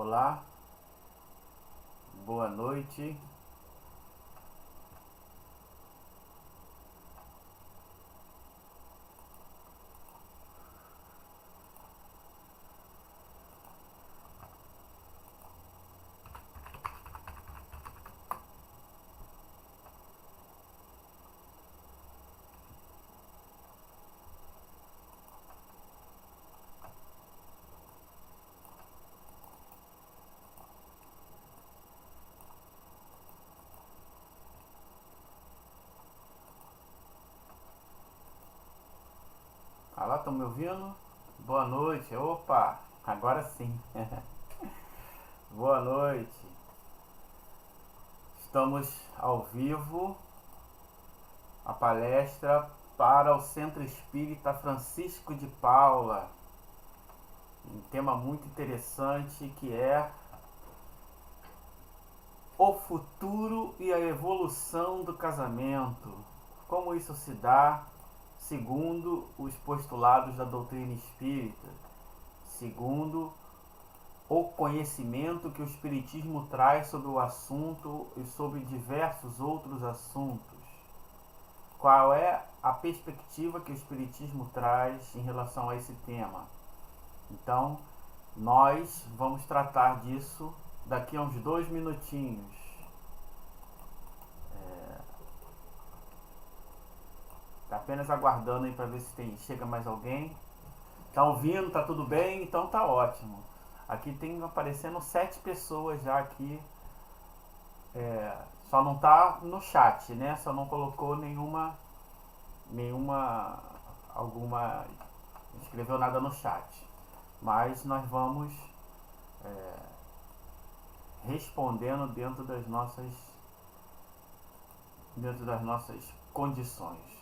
Olá, boa noite. Olá, estão me ouvindo? Boa noite. Opa, agora sim. Boa noite. Estamos ao vivo, a palestra para o Centro Espírita Francisco de Paula. Um tema muito interessante que é o futuro e a evolução do casamento. Como isso se dá segundo os postulados da doutrina espírita, segundo o conhecimento que o Espiritismo traz sobre o assunto e sobre diversos outros assuntos. Qual é a perspectiva que o Espiritismo traz em relação a esse tema? Então, nós vamos tratar disso daqui a uns 2 minutinhos. Tá apenas aguardando aí para ver se chega mais alguém. Tá ouvindo? Tá tudo bem? Então tá ótimo. Aqui tem aparecendo 7 pessoas já aqui. Só não tá no chat, né? Só não colocou alguma, escreveu nada no chat. Mas nós vamos respondendo dentro das nossas condições.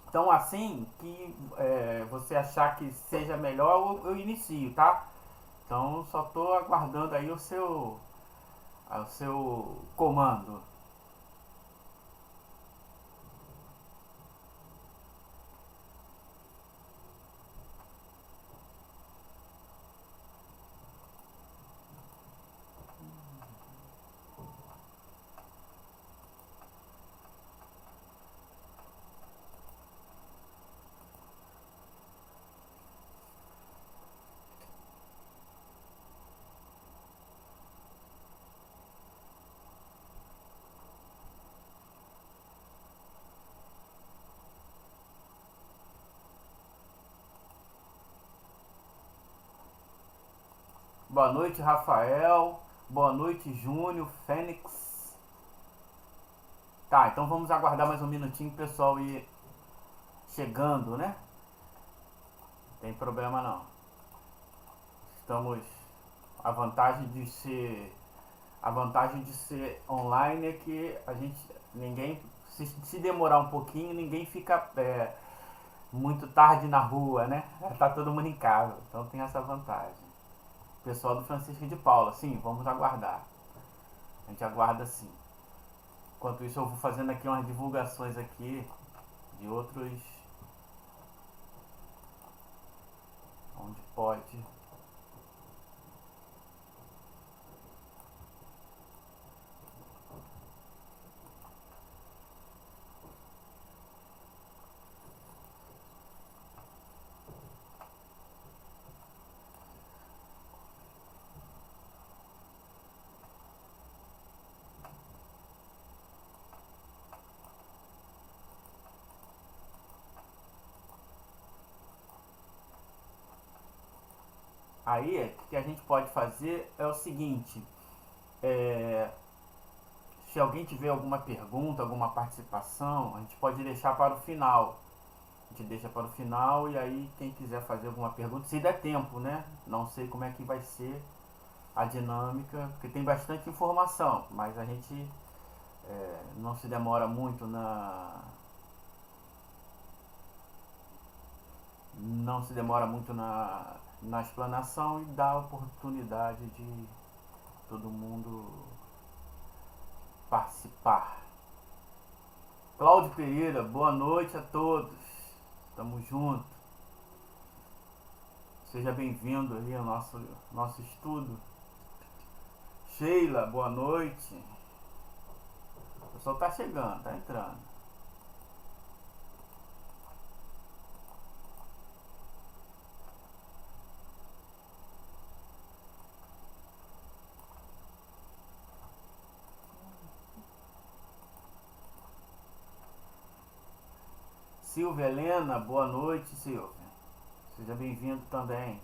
Então, assim que você achar que seja melhor, eu inicio, tá? Então, só estou aguardando aí o seu comando. Boa noite, Rafael. Boa noite, Júnior, Fênix. Tá, então vamos aguardar mais um minutinho, pessoal, ir chegando, né? Não tem problema não. Estamos a vantagem de ser online é que a gente ninguém se demorar um pouquinho, ninguém fica muito tarde na rua, né? Tá todo mundo em casa, então tem essa vantagem. Pessoal do Francisco de Paula, sim, vamos aguardar. A gente aguarda sim. Enquanto isso eu vou fazendo aqui umas divulgações aqui de outros onde pode. Aí o que a gente pode fazer é o seguinte, é, se alguém tiver alguma pergunta, alguma participação, a gente pode deixar para o final. A gente deixa para o final e aí quem quiser fazer alguma pergunta, se der tempo, né? Não sei como é que vai ser a dinâmica, porque tem bastante informação, mas a gente não se demora muito na explanação e dá a oportunidade de todo mundo participar. Cláudio Pereira, boa noite a todos. Tamo junto. Seja bem-vindo aí ao nosso estudo. Sheila, boa noite. O pessoal tá chegando, tá entrando. Silvia Helena, boa noite, Silvia. Seja bem-vindo também.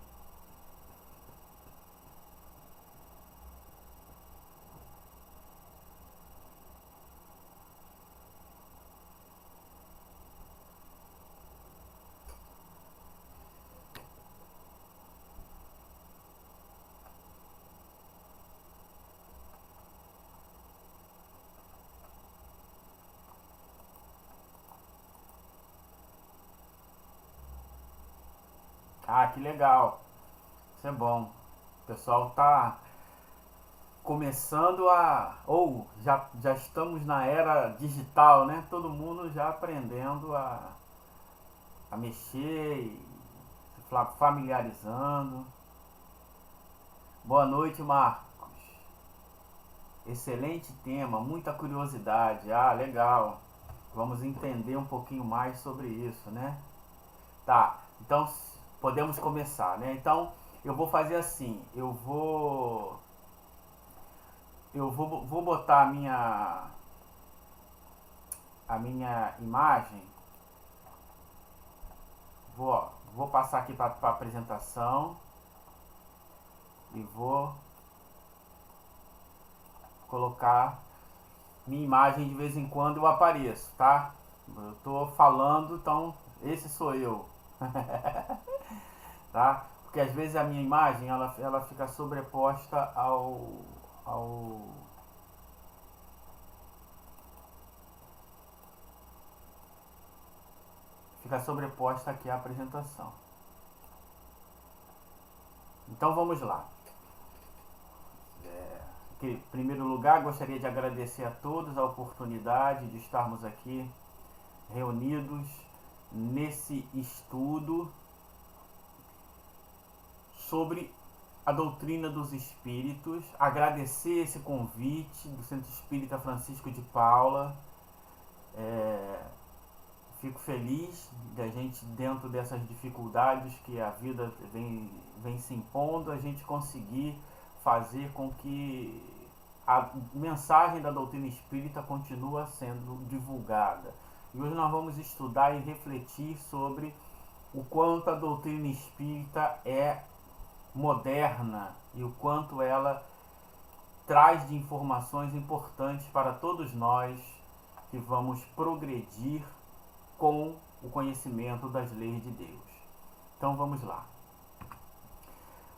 Ah, que legal. Isso é bom. O pessoal tá começando ou já estamos na era digital, né? Todo mundo já aprendendo a mexer e se familiarizando. Boa noite, Marcos. Excelente tema, muita curiosidade. Ah, legal. Vamos entender um pouquinho mais sobre isso, né? Tá, então podemos começar, né? Então eu vou fazer assim, vou botar a minha imagem. Vou passar aqui para a apresentação e vou colocar minha imagem. De vez em quando eu apareço, tá? Eu tô falando, então esse sou eu. Tá? Porque às vezes a minha imagem ela fica sobreposta fica sobreposta aqui a apresentação. Então vamos lá. Em primeiro lugar, gostaria de agradecer a todos a oportunidade de estarmos aqui reunidos nesse estudo sobre a doutrina dos espíritos. Agradecer esse convite do Centro Espírita Francisco de Paula. Fico feliz da gente, dentro dessas dificuldades que a vida vem se impondo, a gente conseguir fazer com que a mensagem da doutrina espírita continue sendo divulgada. E hoje nós vamos estudar e refletir sobre o quanto a doutrina espírita é moderna e o quanto ela traz de informações importantes para todos nós que vamos progredir com o conhecimento das leis de Deus. Então vamos lá.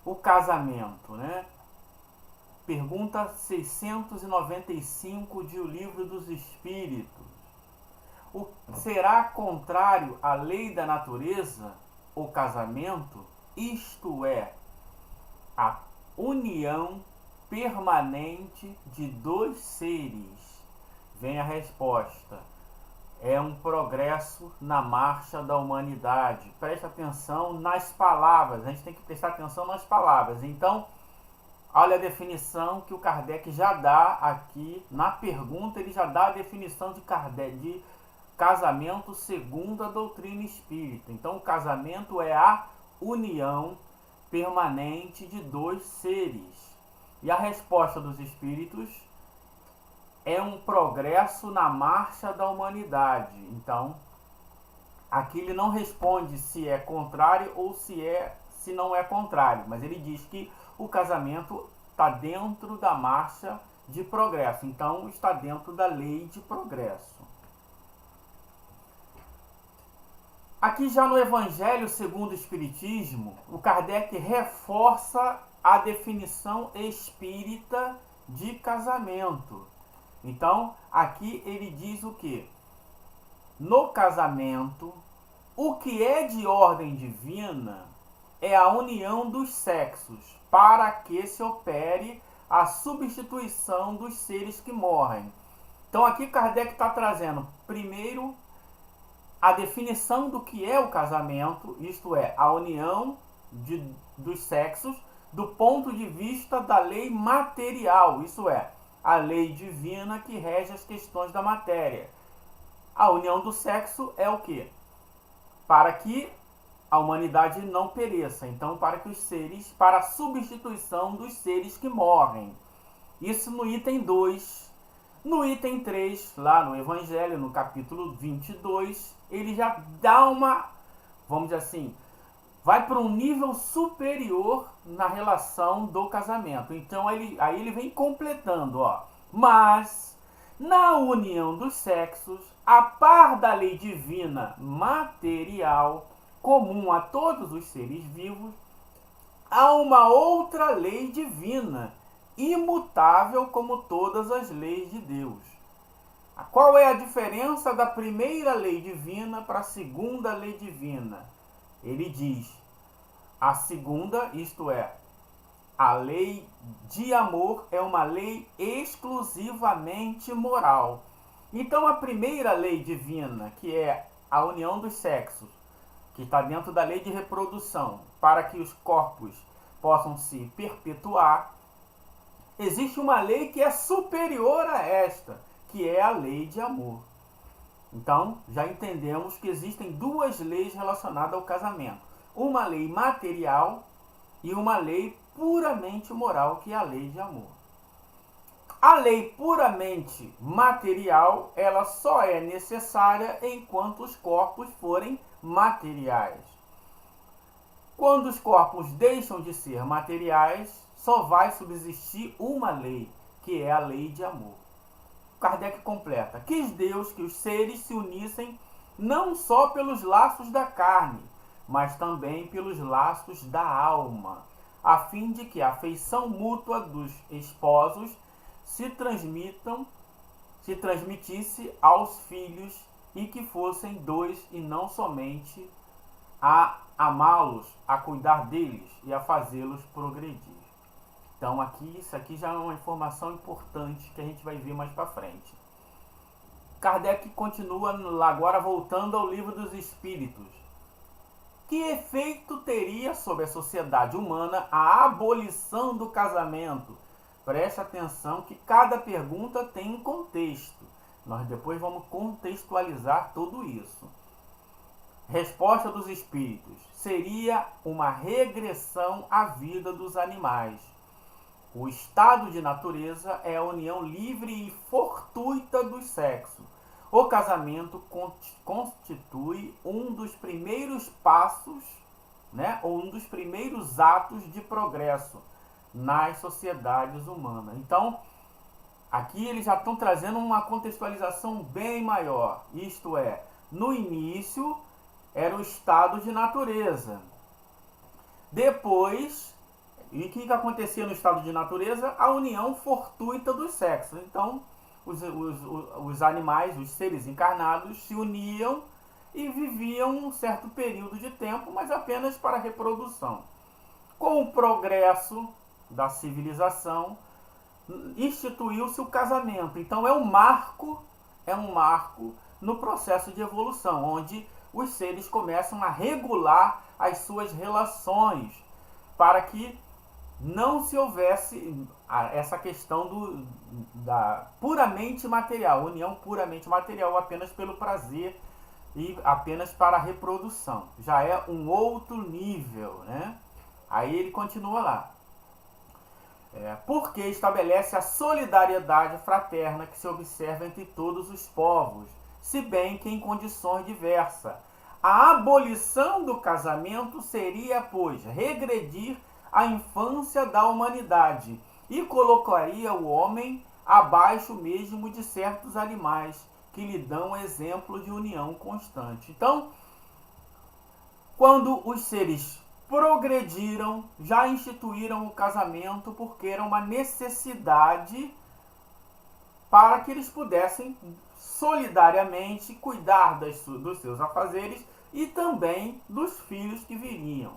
O casamento, né? Pergunta 695 de O Livro dos Espíritos. Será contrário à lei da natureza o casamento? Isto é, a união permanente de dois seres? Vem a resposta. É um progresso na marcha da humanidade. Presta atenção nas palavras. A gente tem que prestar atenção nas palavras. Então, olha a definição que o Kardec já dá aqui. Na pergunta, ele já dá a definição de Kardec, de casamento segundo a doutrina espírita. Então, o casamento é a união permanente de dois seres. E a resposta dos espíritos é um progresso na marcha da humanidade. Então, aqui ele não responde se é contrário ou se não é contrário, mas ele diz que o casamento está dentro da marcha de progresso. Então, está dentro da lei de progresso. Aqui já no Evangelho segundo o Espiritismo, o Kardec reforça a definição espírita de casamento. Então, aqui ele diz o que? No casamento, o que é de ordem divina é a união dos sexos, para que se opere a substituição dos seres que morrem. Então, aqui Kardec está trazendo, primeiro, a definição do que é o casamento, isto é, a união dos sexos, do ponto de vista da lei material, isso é, a lei divina que rege as questões da matéria. A união do sexo é o quê? Para que a humanidade não pereça, então para que os seres, para a substituição dos seres que morrem. Isso no item 2. No item 3, lá no Evangelho, no capítulo 22, ele já dá uma, vamos dizer assim, vai para um nível superior na relação do casamento. Então aí ele vem completando, ó. Mas na união dos sexos, a par da lei divina material, comum a todos os seres vivos, há uma outra lei divina, imutável como todas as leis de Deus. Qual é a diferença da primeira lei divina para a segunda lei divina? Ele diz, a segunda, isto é, a lei de amor é uma lei exclusivamente moral. Então a primeira lei divina, que é a união dos sexos, que está dentro da lei de reprodução, para que os corpos possam se perpetuar, existe uma lei que é superior a esta, que é a lei de amor. Então, já entendemos que existem duas leis relacionadas ao casamento. Uma lei material e uma lei puramente moral, que é a lei de amor. A lei puramente material, ela só é necessária enquanto os corpos forem materiais. Quando os corpos deixam de ser materiais, só vai subsistir uma lei, que é a lei de amor. Kardec completa: quis Deus que os seres se unissem não só pelos laços da carne, mas também pelos laços da alma, a fim de que a afeição mútua dos esposos se transmitisse aos filhos e que fossem dois e não somente a amá-los, a cuidar deles e a fazê-los progredir. Então isso aqui já é uma informação importante que a gente vai ver mais para frente. Kardec continua agora voltando ao Livro dos Espíritos. Que efeito teria sobre a sociedade humana a abolição do casamento? Preste atenção que cada pergunta tem um contexto. Nós depois vamos contextualizar tudo isso. Resposta dos Espíritos: seria uma regressão à vida dos animais. O estado de natureza é a união livre e fortuita dos sexos. O casamento constitui um dos primeiros passos, ou um dos primeiros atos de progresso nas sociedades humanas. Então, aqui eles já estão trazendo uma contextualização bem maior. Isto é, no início era o estado de natureza. Depois, e o que acontecia no estado de natureza? A união fortuita dos sexos. Então, os animais, os seres encarnados, se uniam e viviam um certo período de tempo, mas apenas para a reprodução. Com o progresso da civilização, instituiu-se o casamento. Então, é um marco no processo de evolução, onde os seres começam a regular as suas relações, para que não se houvesse essa questão da puramente material, união puramente material, apenas pelo prazer e apenas para a reprodução. Já é um outro nível, né? Aí ele continua lá. Porque estabelece a solidariedade fraterna que se observa entre todos os povos, se bem que em condições diversas. A abolição do casamento seria, pois, regredir a infância da humanidade e colocaria o homem abaixo mesmo de certos animais que lhe dão exemplo de união constante. Então, quando os seres progrediram, já instituíram o casamento porque era uma necessidade para que eles pudessem solidariamente cuidar dos seus afazeres e também dos filhos que viriam.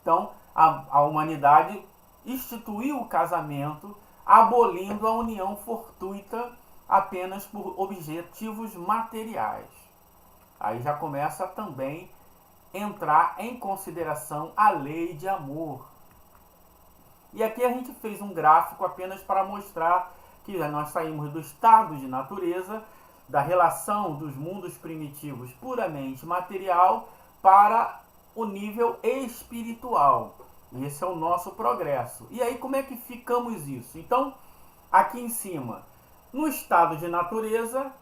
Então, a humanidade instituiu o casamento, abolindo a união fortuita apenas por objetivos materiais. Aí já começa também a entrar em consideração a lei de amor. E aqui a gente fez um gráfico apenas para mostrar que nós saímos do estado de natureza, da relação dos mundos primitivos puramente material, para o nível espiritual. Esse é o nosso progresso. E aí como é que ficamos isso? Então, aqui em cima, no estado de natureza,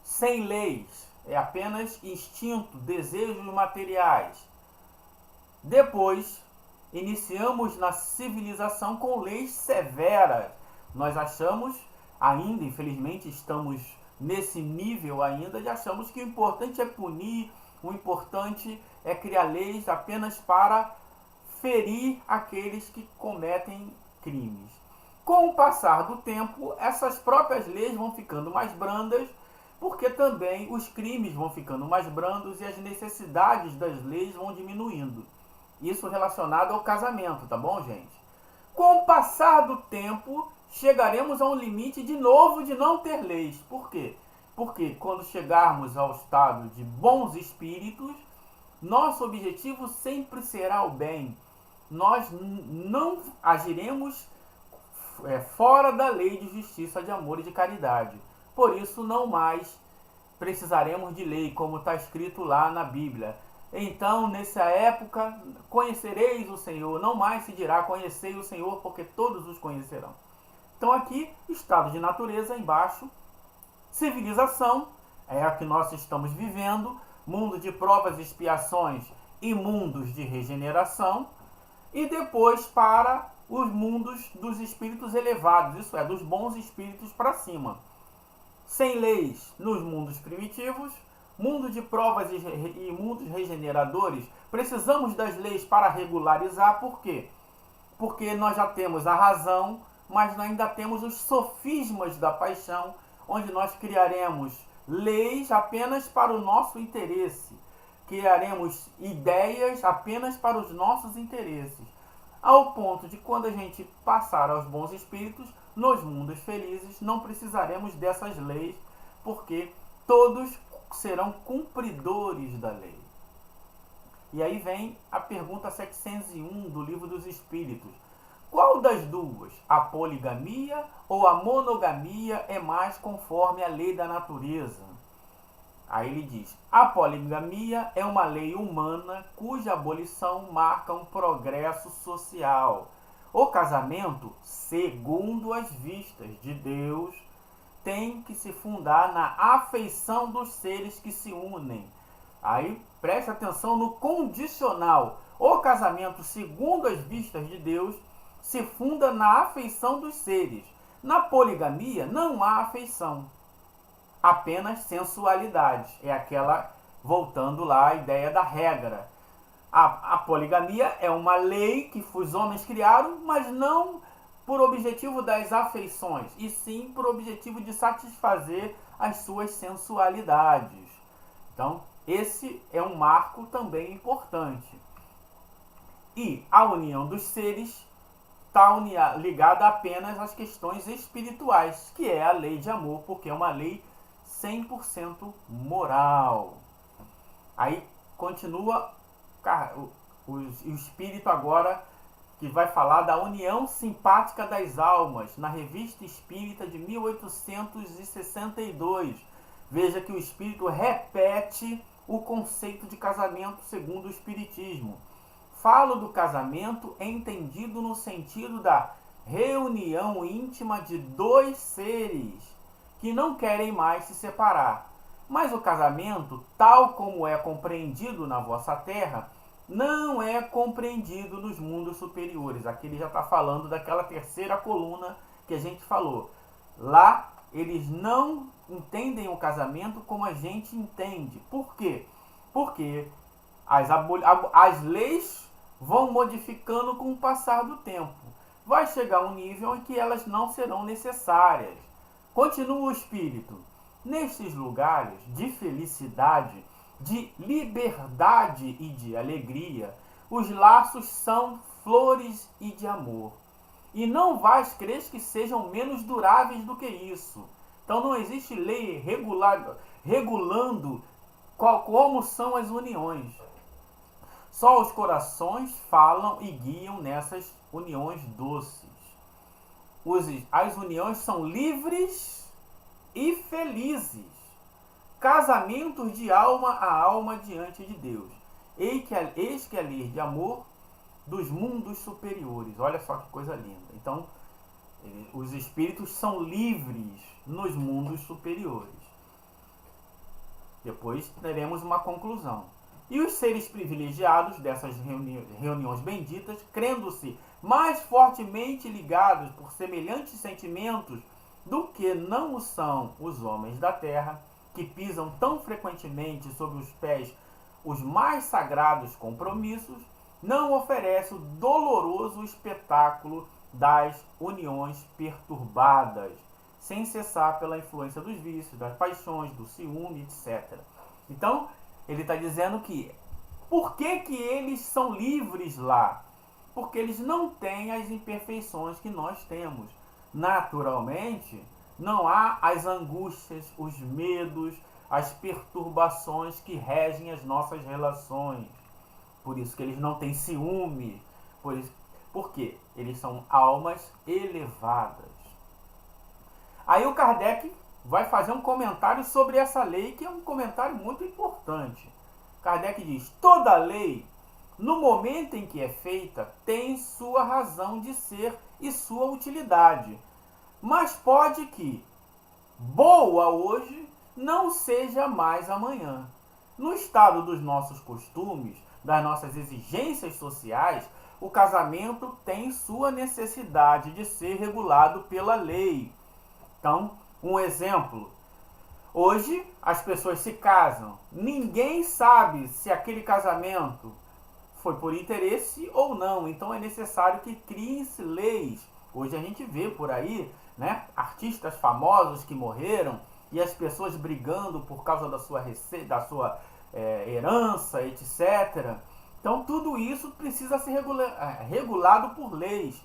sem leis, é apenas instinto, desejos materiais. Depois, iniciamos na civilização com leis severas. Nós achamos, ainda infelizmente estamos nesse nível ainda, de achamos que o importante é punir, o importante é criar leis apenas para ferir aqueles que cometem crimes. Com o passar do tempo, essas próprias leis vão ficando mais brandas, porque também os crimes vão ficando mais brandos e as necessidades das leis vão diminuindo. Isso relacionado ao casamento, tá bom, gente? Com o passar do tempo, chegaremos a um limite de novo de não ter leis. Por quê? Porque quando chegarmos ao estado de bons espíritos, nosso objetivo sempre será o bem. Nós não agiremos fora da lei de justiça, de amor e de caridade. Por isso, não mais precisaremos de lei, como está escrito lá na Bíblia. Então, nessa época, conhecereis o Senhor. Não mais se dirá conhecei o Senhor, porque todos os conhecerão. Então, aqui, estado de natureza embaixo. Civilização é a que nós estamos vivendo. Mundo de provas e expiações e mundos de regeneração. E depois para os mundos dos espíritos elevados, isso é, dos bons espíritos para cima. Sem leis nos mundos primitivos, mundo de provas e mundos regeneradores, precisamos das leis para regularizar. Por quê? Porque nós já temos a razão, mas ainda temos os sofismas da paixão, onde nós criaremos leis apenas para o nosso interesse. Criaremos ideias apenas para os nossos interesses. Ao ponto de quando a gente passar aos bons espíritos, nos mundos felizes, não precisaremos dessas leis, porque todos serão cumpridores da lei. E aí vem a pergunta 701 do Livro dos Espíritos. Qual das duas, a poligamia ou a monogamia, é mais conforme a lei da natureza? Aí ele diz, a poligamia é uma lei humana cuja abolição marca um progresso social. O casamento, segundo as vistas de Deus, tem que se fundar na afeição dos seres que se unem. Aí preste atenção no condicional. O casamento, segundo as vistas de Deus, se funda na afeição dos seres. Na poligamia não há afeição, apenas sensualidade. É aquela, voltando lá, a ideia da regra. A poligamia é uma lei que os homens criaram, mas não por objetivo das afeições, e sim por objetivo de satisfazer as suas sensualidades. Então, esse é um marco também importante. E a união dos seres está ligada apenas às questões espirituais, que é a lei de amor, porque é uma lei 100% moral. Aí continua o espírito agora, que vai falar da união simpática das almas, na Revista Espírita de 1862. Veja que o espírito repete o conceito de casamento segundo o espiritismo. Falo do casamento entendido no sentido da reunião íntima de dois seres que não querem mais se separar. Mas o casamento, tal como é compreendido na vossa terra, não é compreendido nos mundos superiores. Aqui ele já está falando daquela terceira coluna que a gente falou. Lá eles não entendem o casamento como a gente entende. Por quê? Porque as leis vão modificando com o passar do tempo. Vai chegar um nível em que elas não serão necessárias. Continua o espírito. Nestes lugares de felicidade, de liberdade e de alegria, os laços são flores e de amor. E não vais crer que sejam menos duráveis do que isso. Então não existe lei regulando como são as uniões. Só os corações falam e guiam nessas uniões doces. As uniões são livres e felizes. Casamentos de alma a alma diante de Deus. Eis que a lei de amor dos mundos superiores. Olha só que coisa linda. Então, os espíritos são livres nos mundos superiores. Depois teremos uma conclusão. E os seres privilegiados dessas reuniões benditas, crendo-se mais fortemente ligados por semelhantes sentimentos do que não o são os homens da terra, que pisam tão frequentemente sob os pés os mais sagrados compromissos, não oferece o doloroso espetáculo das uniões perturbadas, sem cessar pela influência dos vícios, das paixões, do ciúme, etc. Então, ele está dizendo que por que eles são livres lá? Porque eles não têm as imperfeições que nós temos. Naturalmente, não há as angústias, os medos, as perturbações que regem as nossas relações. Por isso que eles não têm ciúme. Por quê? Eles são almas elevadas. Aí o Kardec vai fazer um comentário sobre essa lei, que é um comentário muito importante. Kardec diz: toda lei, no momento em que é feita, tem sua razão de ser e sua utilidade. Mas pode que boa hoje não seja mais amanhã. No estado dos nossos costumes, das nossas exigências sociais, o casamento tem sua necessidade de ser regulado pela lei. Então, um exemplo. Hoje, as pessoas se casam. Ninguém sabe se aquele casamento foi por interesse ou não. Então, é necessário que criem-se leis. Hoje a gente vê por aí, né, artistas famosos que morreram e as pessoas brigando por causa da sua herança, etc. Então, tudo isso precisa ser regulado por leis.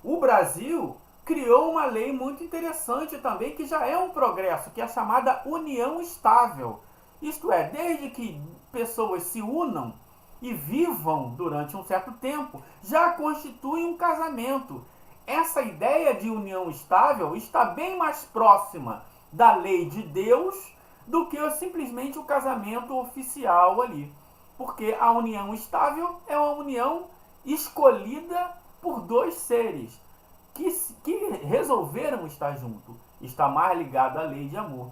O Brasil criou uma lei muito interessante também, que já é um progresso, que é a chamada união estável. Isto é, desde que pessoas se unam e vivam durante um certo tempo, já constitui um casamento. Essa ideia de união estável está bem mais próxima da lei de Deus do que simplesmente o casamento oficial ali. Porque a união estável é uma união escolhida por dois seres que resolveram estar junto. Está mais ligado à lei de amor.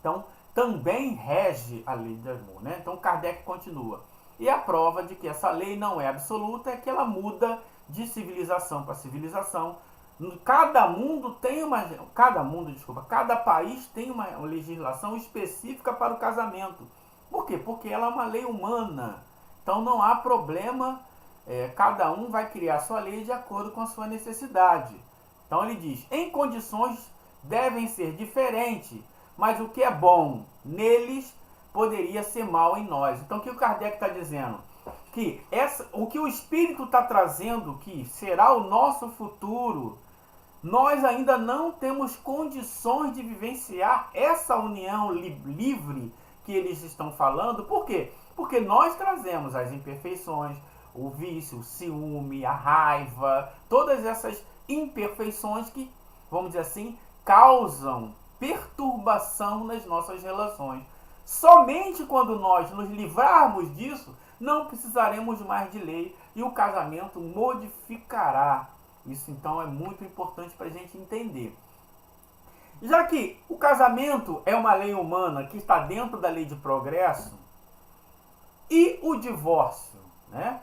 Então, também rege a lei de amor, né? Então, Kardec continua. E a prova de que essa lei não é absoluta é que ela muda de civilização para civilização. Cada país tem uma legislação específica para o casamento. Por quê? Porque ela é uma lei humana. Então não há problema, cada um vai criar sua lei de acordo com a sua necessidade. Então ele diz, em condições devem ser diferentes, mas o que é bom neles poderia ser mal em nós. Então o que o Kardec está dizendo? Que o que o Espírito está trazendo, que será o nosso futuro, nós ainda não temos condições de vivenciar essa união livre que eles estão falando. Por quê? Porque nós trazemos as imperfeições, o vício, o ciúme, a raiva, todas essas imperfeições que, vamos dizer assim, causam perturbação nas nossas relações. Somente quando nós nos livrarmos disso, não precisaremos mais de lei e o casamento modificará. Isso então é muito importante para a gente entender. Já que o casamento é uma lei humana que está dentro da lei de progresso, e o divórcio, né?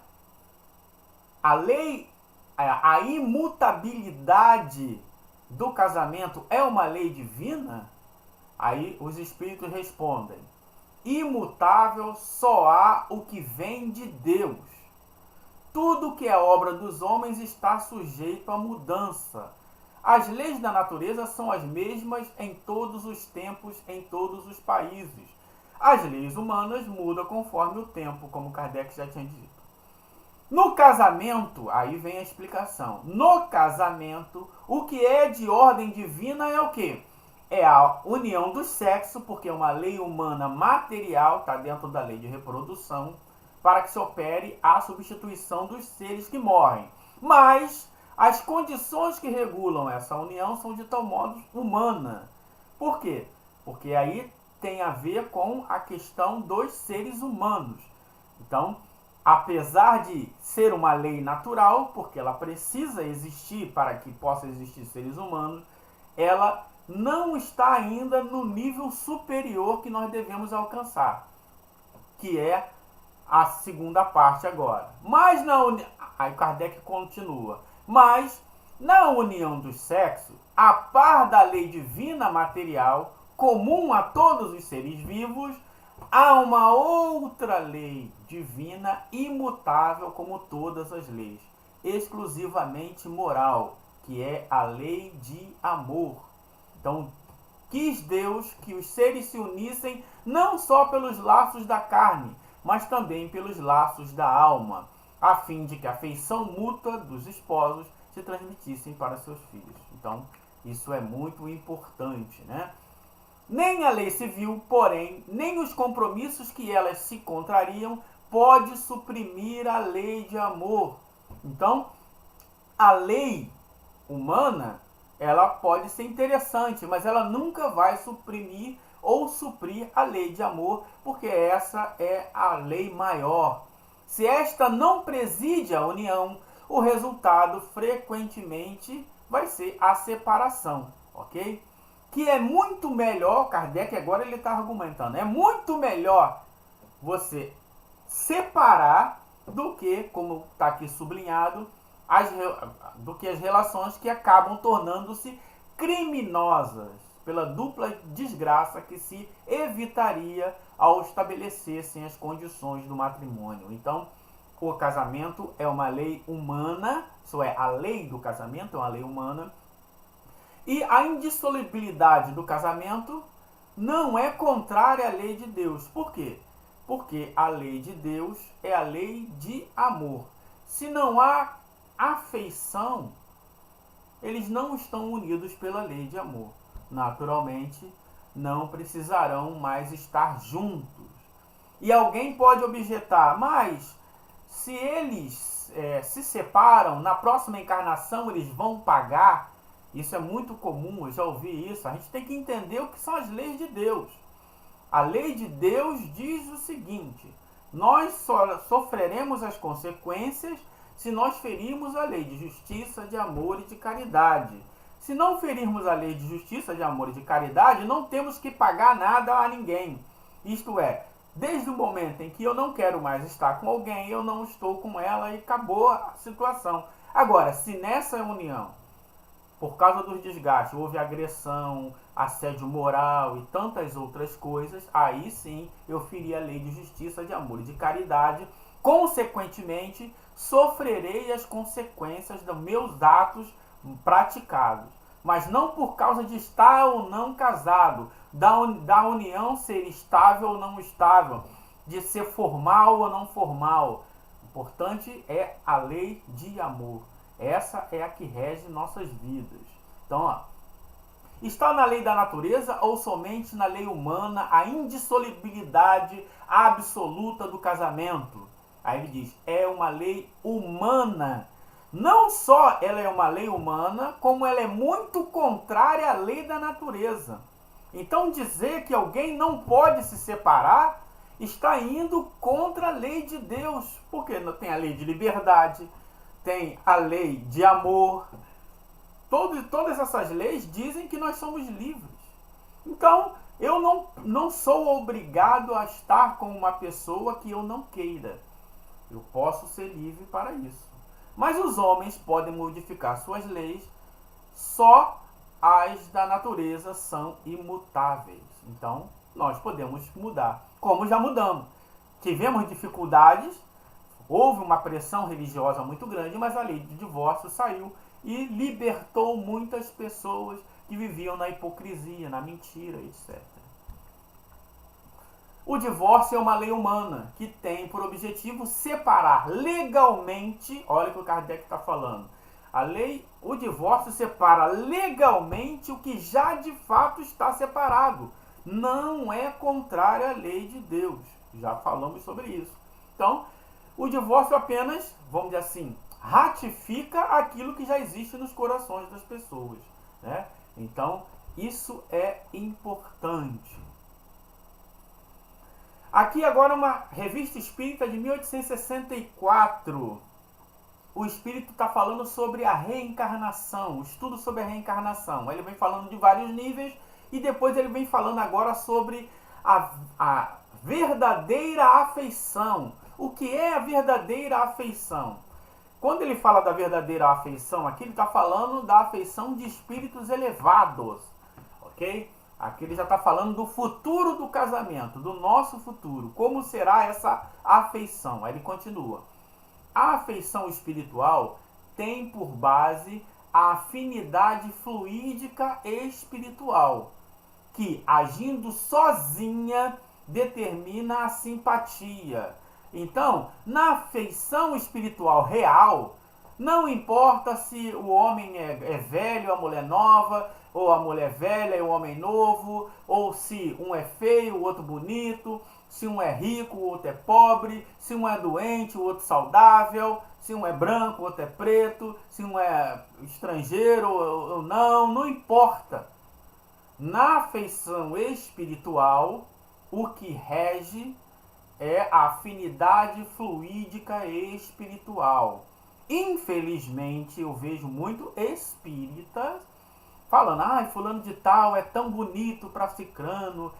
A imutabilidade do casamento é uma lei divina? Aí os espíritos respondem: imutável só há o que vem de Deus. Tudo que é obra dos homens está sujeito à mudança. As leis da natureza são as mesmas em todos os tempos, em todos os países. As leis humanas mudam conforme o tempo, como Kardec já tinha dito. No casamento, aí vem a explicação. No casamento, o que é de ordem divina é o quê? É a união do sexo, porque é uma lei humana material, está dentro da lei de reprodução. para que se opere a substituição dos seres que morrem. Mas as condições que regulam essa união são de tal modo humana. Por quê? Porque aí tem a ver com a questão dos seres humanos. Então, apesar de ser uma lei natural, porque ela precisa existir para que possa existir seres humanos, ela não está ainda no nível superior que nós devemos alcançar, que é a segunda parte agora. Mas aí Kardec continua. Mas na união dos sexos, a par da lei divina material, comum a todos os seres vivos, há uma outra lei divina imutável como todas as leis, exclusivamente moral, que é a lei de amor. Então, quis Deus que os seres se unissem não só pelos laços da carne, mas também pelos laços da alma, a fim de que a afeição mútua dos esposos se transmitissem para seus filhos. Então, isso é muito importante, né? Nem a lei civil, porém, nem os compromissos que elas se contrariam, pode suprimir a lei de amor. Então, a lei humana, ela pode ser interessante, mas ela nunca vai suprimir ou suprir a lei de amor, porque essa é a lei maior. Se esta não preside a união, o resultado frequentemente vai ser a separação, ok? Que é muito melhor, Kardec agora ele está argumentando, é muito melhor você separar do que, como está aqui sublinhado, do que as relações que acabam tornando-se criminosas pela dupla desgraça que se evitaria ao estabelecer-se as condições do matrimônio. Então, o casamento é uma lei humana, isso é, a lei do casamento é uma lei humana, e a indissolubilidade do casamento não é contrária à lei de Deus. Por quê? Porque a lei de Deus é a lei de amor. Se não há afeição, eles não estão unidos pela lei de amor. Naturalmente, não precisarão mais estar juntos. E alguém pode objetar, mas se eles se separam, na próxima encarnação eles vão pagar. Isso é muito comum, eu já ouvi isso. A gente tem que entender o que são as leis de Deus. A lei de Deus diz o seguinte: nós sofreremos as consequências se nós ferirmos a lei de justiça, de amor e de caridade. Se não ferirmos a lei de justiça, de amor e de caridade, não temos que pagar nada a ninguém. Isto é, desde o momento em que eu não quero mais estar com alguém, eu não estou com ela e acabou a situação. Agora, se nessa união, por causa dos desgastes, houve agressão, assédio moral e tantas outras coisas, aí sim eu feri a lei de justiça, de amor e de caridade. Consequentemente, sofrerei as consequências dos meus atos praticados. Mas não por causa de estar ou não casado, da união ser estável ou não estável, de ser formal ou não formal. O importante é a lei de amor. Essa é a que rege nossas vidas. Então, ó, está na lei da natureza ou somente na lei humana a indissolubilidade absoluta do casamento? Aí ele diz, é uma lei humana. Não só ela é uma lei humana, como ela é muito contrária à lei da natureza. Então dizer que alguém não pode se separar está indo contra a lei de Deus. Porque tem a lei de liberdade, tem a lei de amor. Todas essas leis dizem que nós somos livres. Então, eu não sou obrigado a estar com uma pessoa que eu não queira. Eu posso ser livre para isso. Mas os homens podem modificar suas leis, só as da natureza são imutáveis. Então, nós podemos mudar, como já mudamos. Tivemos dificuldades, houve uma pressão religiosa muito grande, mas a lei de divórcio saiu e libertou muitas pessoas que viviam na hipocrisia, na mentira, etc. O divórcio é uma lei humana que tem por objetivo separar legalmente, olha o que o Kardec está falando, o divórcio separa legalmente o que já de fato está separado. Não é contrário à lei de Deus. Já falamos sobre isso. Então, o divórcio apenas, vamos dizer assim, ratifica aquilo que já existe nos corações das pessoas, né? Então, isso é importante. Aqui agora uma revista espírita de 1864. O espírito está falando sobre a reencarnação, o estudo sobre a reencarnação. Ele vem falando de vários níveis e depois ele vem falando agora sobre a verdadeira afeição. O que é a verdadeira afeição? Quando ele fala da verdadeira afeição, aqui ele está falando da afeição de espíritos elevados, ok? Aqui ele já está falando do futuro do casamento, do nosso futuro. Como será essa afeição? Aí ele continua. A afeição espiritual tem por base a afinidade fluídica espiritual, que, agindo sozinha, determina a simpatia. Então, na afeição espiritual real, não importa se o homem é velho, a mulher nova, ou a mulher velha e o homem novo, ou se um é feio, o outro bonito, se um é rico, o outro é pobre, se um é doente, o outro saudável, se um é branco, o outro é preto, se um é estrangeiro ou não importa. Na afeição espiritual, o que rege é a afinidade fluídica espiritual. Infelizmente, eu vejo muito espíritas falando, fulano de tal é tão bonito para cicrano,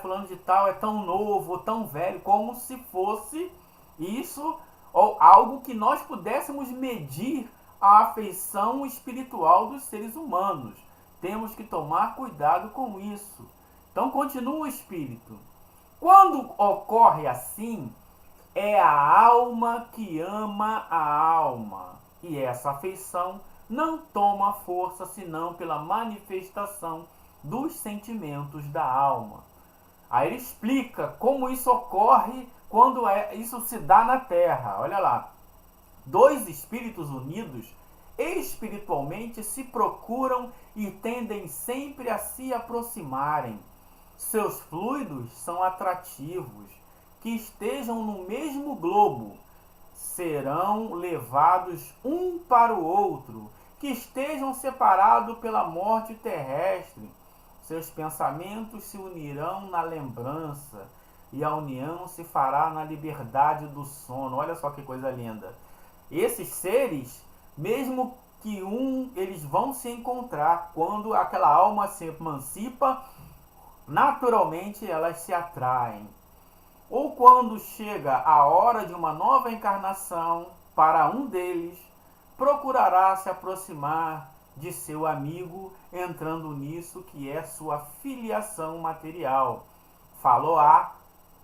fulano de tal é tão novo, tão velho, como se fosse isso ou algo que nós pudéssemos medir a afeição espiritual dos seres humanos. Temos que tomar cuidado com isso. Então, continua o espírito. Quando ocorre assim, é a alma que ama a alma. E essa afeição não toma força senão pela manifestação dos sentimentos da alma. Aí ele explica como isso ocorre quando isso se dá na Terra. Olha lá. Dois espíritos unidos espiritualmente se procuram e tendem sempre a se aproximarem. Seus fluidos são atrativos. Que estejam no mesmo globo serão levados um para o outro. Que estejam separados pela morte terrestre. Seus pensamentos se unirão na lembrança e a união se fará na liberdade do sono. Olha só que coisa linda. Esses seres, mesmo que eles vão se encontrar quando aquela alma se emancipa, naturalmente elas se atraem. Ou quando chega a hora de uma nova encarnação, para um deles, procurará se aproximar de seu amigo, entrando nisso que é sua filiação material. Falo-á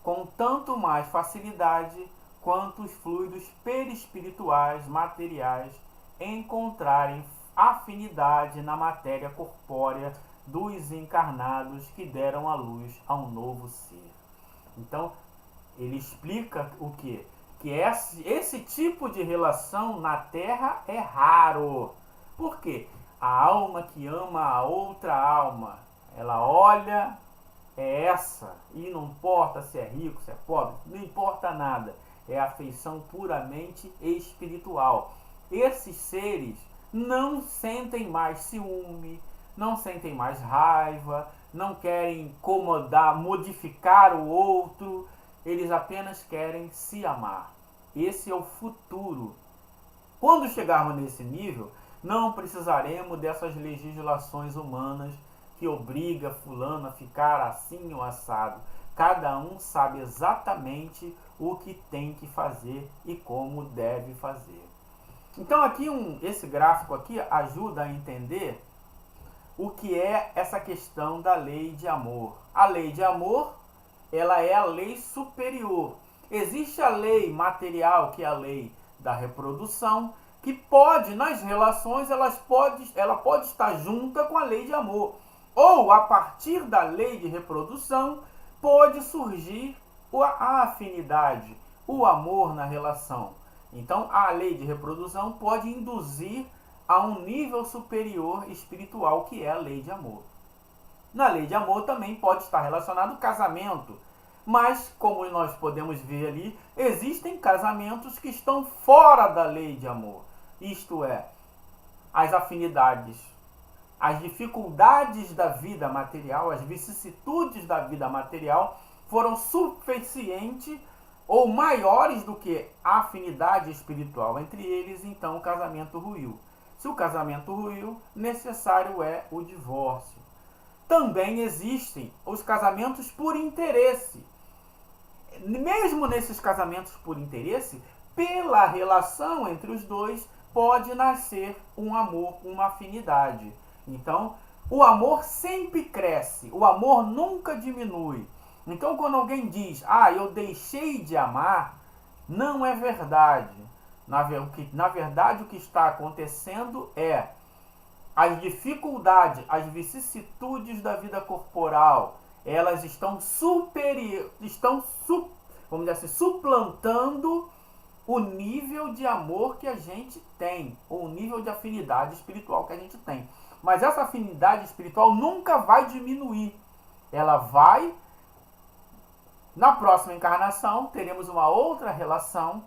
com tanto mais facilidade quanto os fluidos perispirituais materiais encontrarem afinidade na matéria corpórea dos encarnados que deram à luz a um novo ser. Então, ele explica o quê? Que esse tipo de relação na Terra é raro. Por quê? A alma que ama a outra alma, ela olha, é essa, e não importa se é rico, se é pobre, não importa nada. É afeição puramente espiritual. Esses seres não sentem mais ciúme, não sentem mais raiva, não querem incomodar, modificar o outro, eles apenas querem se amar. Esse é o futuro. Quando chegarmos nesse nível, não precisaremos dessas legislações humanas que obriga fulano a ficar assim ou assado. Cada um sabe exatamente o que tem que fazer e como deve fazer. Então aqui esse gráfico aqui ajuda a entender o que é essa questão da lei de amor. A lei de amor, ela é a lei superior. Existe a lei material, que é a lei da reprodução, que pode, nas relações, ela pode estar junta com a lei de amor. Ou, a partir da lei de reprodução, pode surgir a afinidade, o amor na relação. Então, a lei de reprodução pode induzir a um nível superior espiritual, que é a lei de amor. Na lei de amor também pode estar relacionado o casamento. Mas, como nós podemos ver ali, existem casamentos que estão fora da lei de amor. Isto é, as afinidades, as dificuldades da vida material, as vicissitudes da vida material foram suficientes ou maiores do que a afinidade espiritual entre eles, então o casamento ruiu. Se o casamento ruiu, necessário é o divórcio. Também existem os casamentos por interesse. Mesmo nesses casamentos por interesse, pela relação entre os dois, pode nascer um amor, uma afinidade. Então, o amor sempre cresce, o amor nunca diminui. Então, quando alguém diz, eu deixei de amar, não é verdade. Na verdade, o que está acontecendo é as dificuldades, as vicissitudes da vida corporal, elas estão vamos dizer assim, suplantando o nível de amor que a gente tem, ou o nível de afinidade espiritual que a gente tem. Mas essa afinidade espiritual nunca vai diminuir. Ela vai, na próxima encarnação, teremos uma outra relação,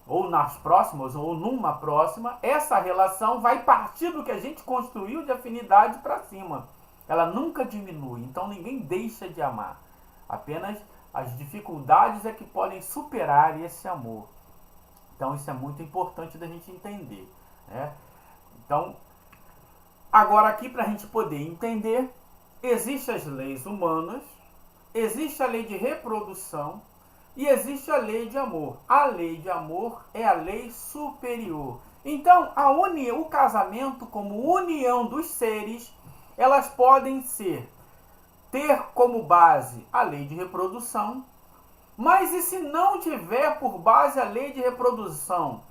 ou nas próximas, ou numa próxima, essa relação vai partir do que a gente construiu de afinidade para cima. Ela nunca diminui, então ninguém deixa de amar. Apenas as dificuldades é que podem superar esse amor. Então isso é muito importante da gente entender, né? Então, agora aqui para a gente poder entender, existem as leis humanas, existe a lei de reprodução e existe a lei de amor. A lei de amor é a lei superior. Então, o casamento como união dos seres, elas podem ter como base a lei de reprodução, mas e se não tiver por base a lei de reprodução?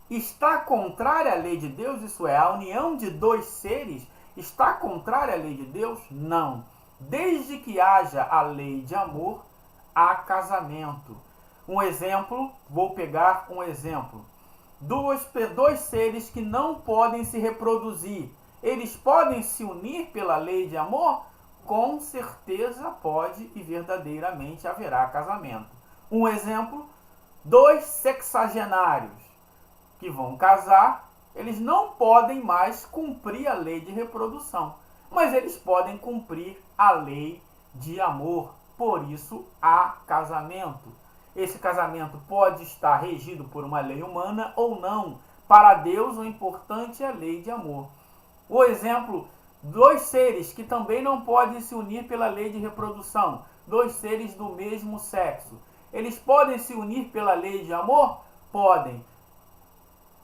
Está contrária à lei de Deus? Isso é, a união de dois seres está contrária à lei de Deus? Não. Desde que haja a lei de amor, há casamento. Um exemplo, vou pegar um exemplo. Dois seres que não podem se reproduzir, eles podem se unir pela lei de amor? Com certeza pode e verdadeiramente haverá casamento. Um exemplo, dois sexagenários que vão casar, eles não podem mais cumprir a lei de reprodução, mas eles podem cumprir a lei de amor. Por isso há casamento. Esse casamento pode estar regido por uma lei humana ou não. Para Deus, o importante é a lei de amor. O exemplo, dois seres que também não podem se unir pela lei de reprodução, dois seres do mesmo sexo. Eles podem se unir pela lei de amor? Podem.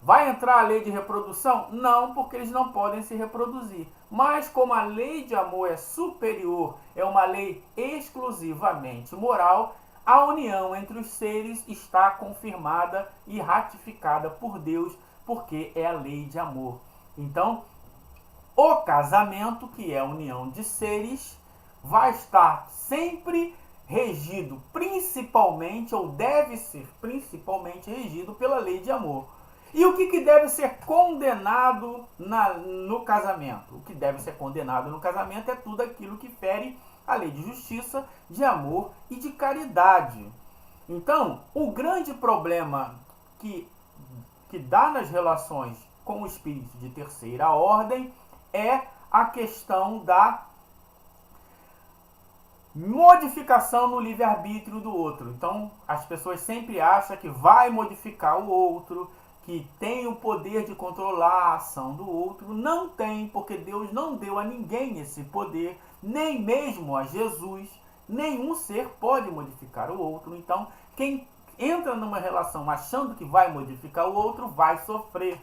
Vai entrar a lei de reprodução? Não, porque eles não podem se reproduzir. Mas como a lei de amor é superior, é uma lei exclusivamente moral, a união entre os seres está confirmada e ratificada por Deus, porque é a lei de amor. Então, o casamento, que é a união de seres, vai estar sempre regido principalmente, ou deve ser principalmente regido pela lei de amor. E o que deve ser condenado no casamento? O que deve ser condenado no casamento é tudo aquilo que fere a lei de justiça, de amor e de caridade. Então, o grande problema que dá nas relações com o espírito de terceira ordem é a questão da modificação no livre-arbítrio do outro. Então, as pessoas sempre acham que vai modificar o outro, que tem o poder de controlar a ação do outro. Não tem, porque Deus não deu a ninguém esse poder, nem mesmo a Jesus. Nenhum ser pode modificar o outro. Então, quem entra numa relação achando que vai modificar o outro, vai sofrer.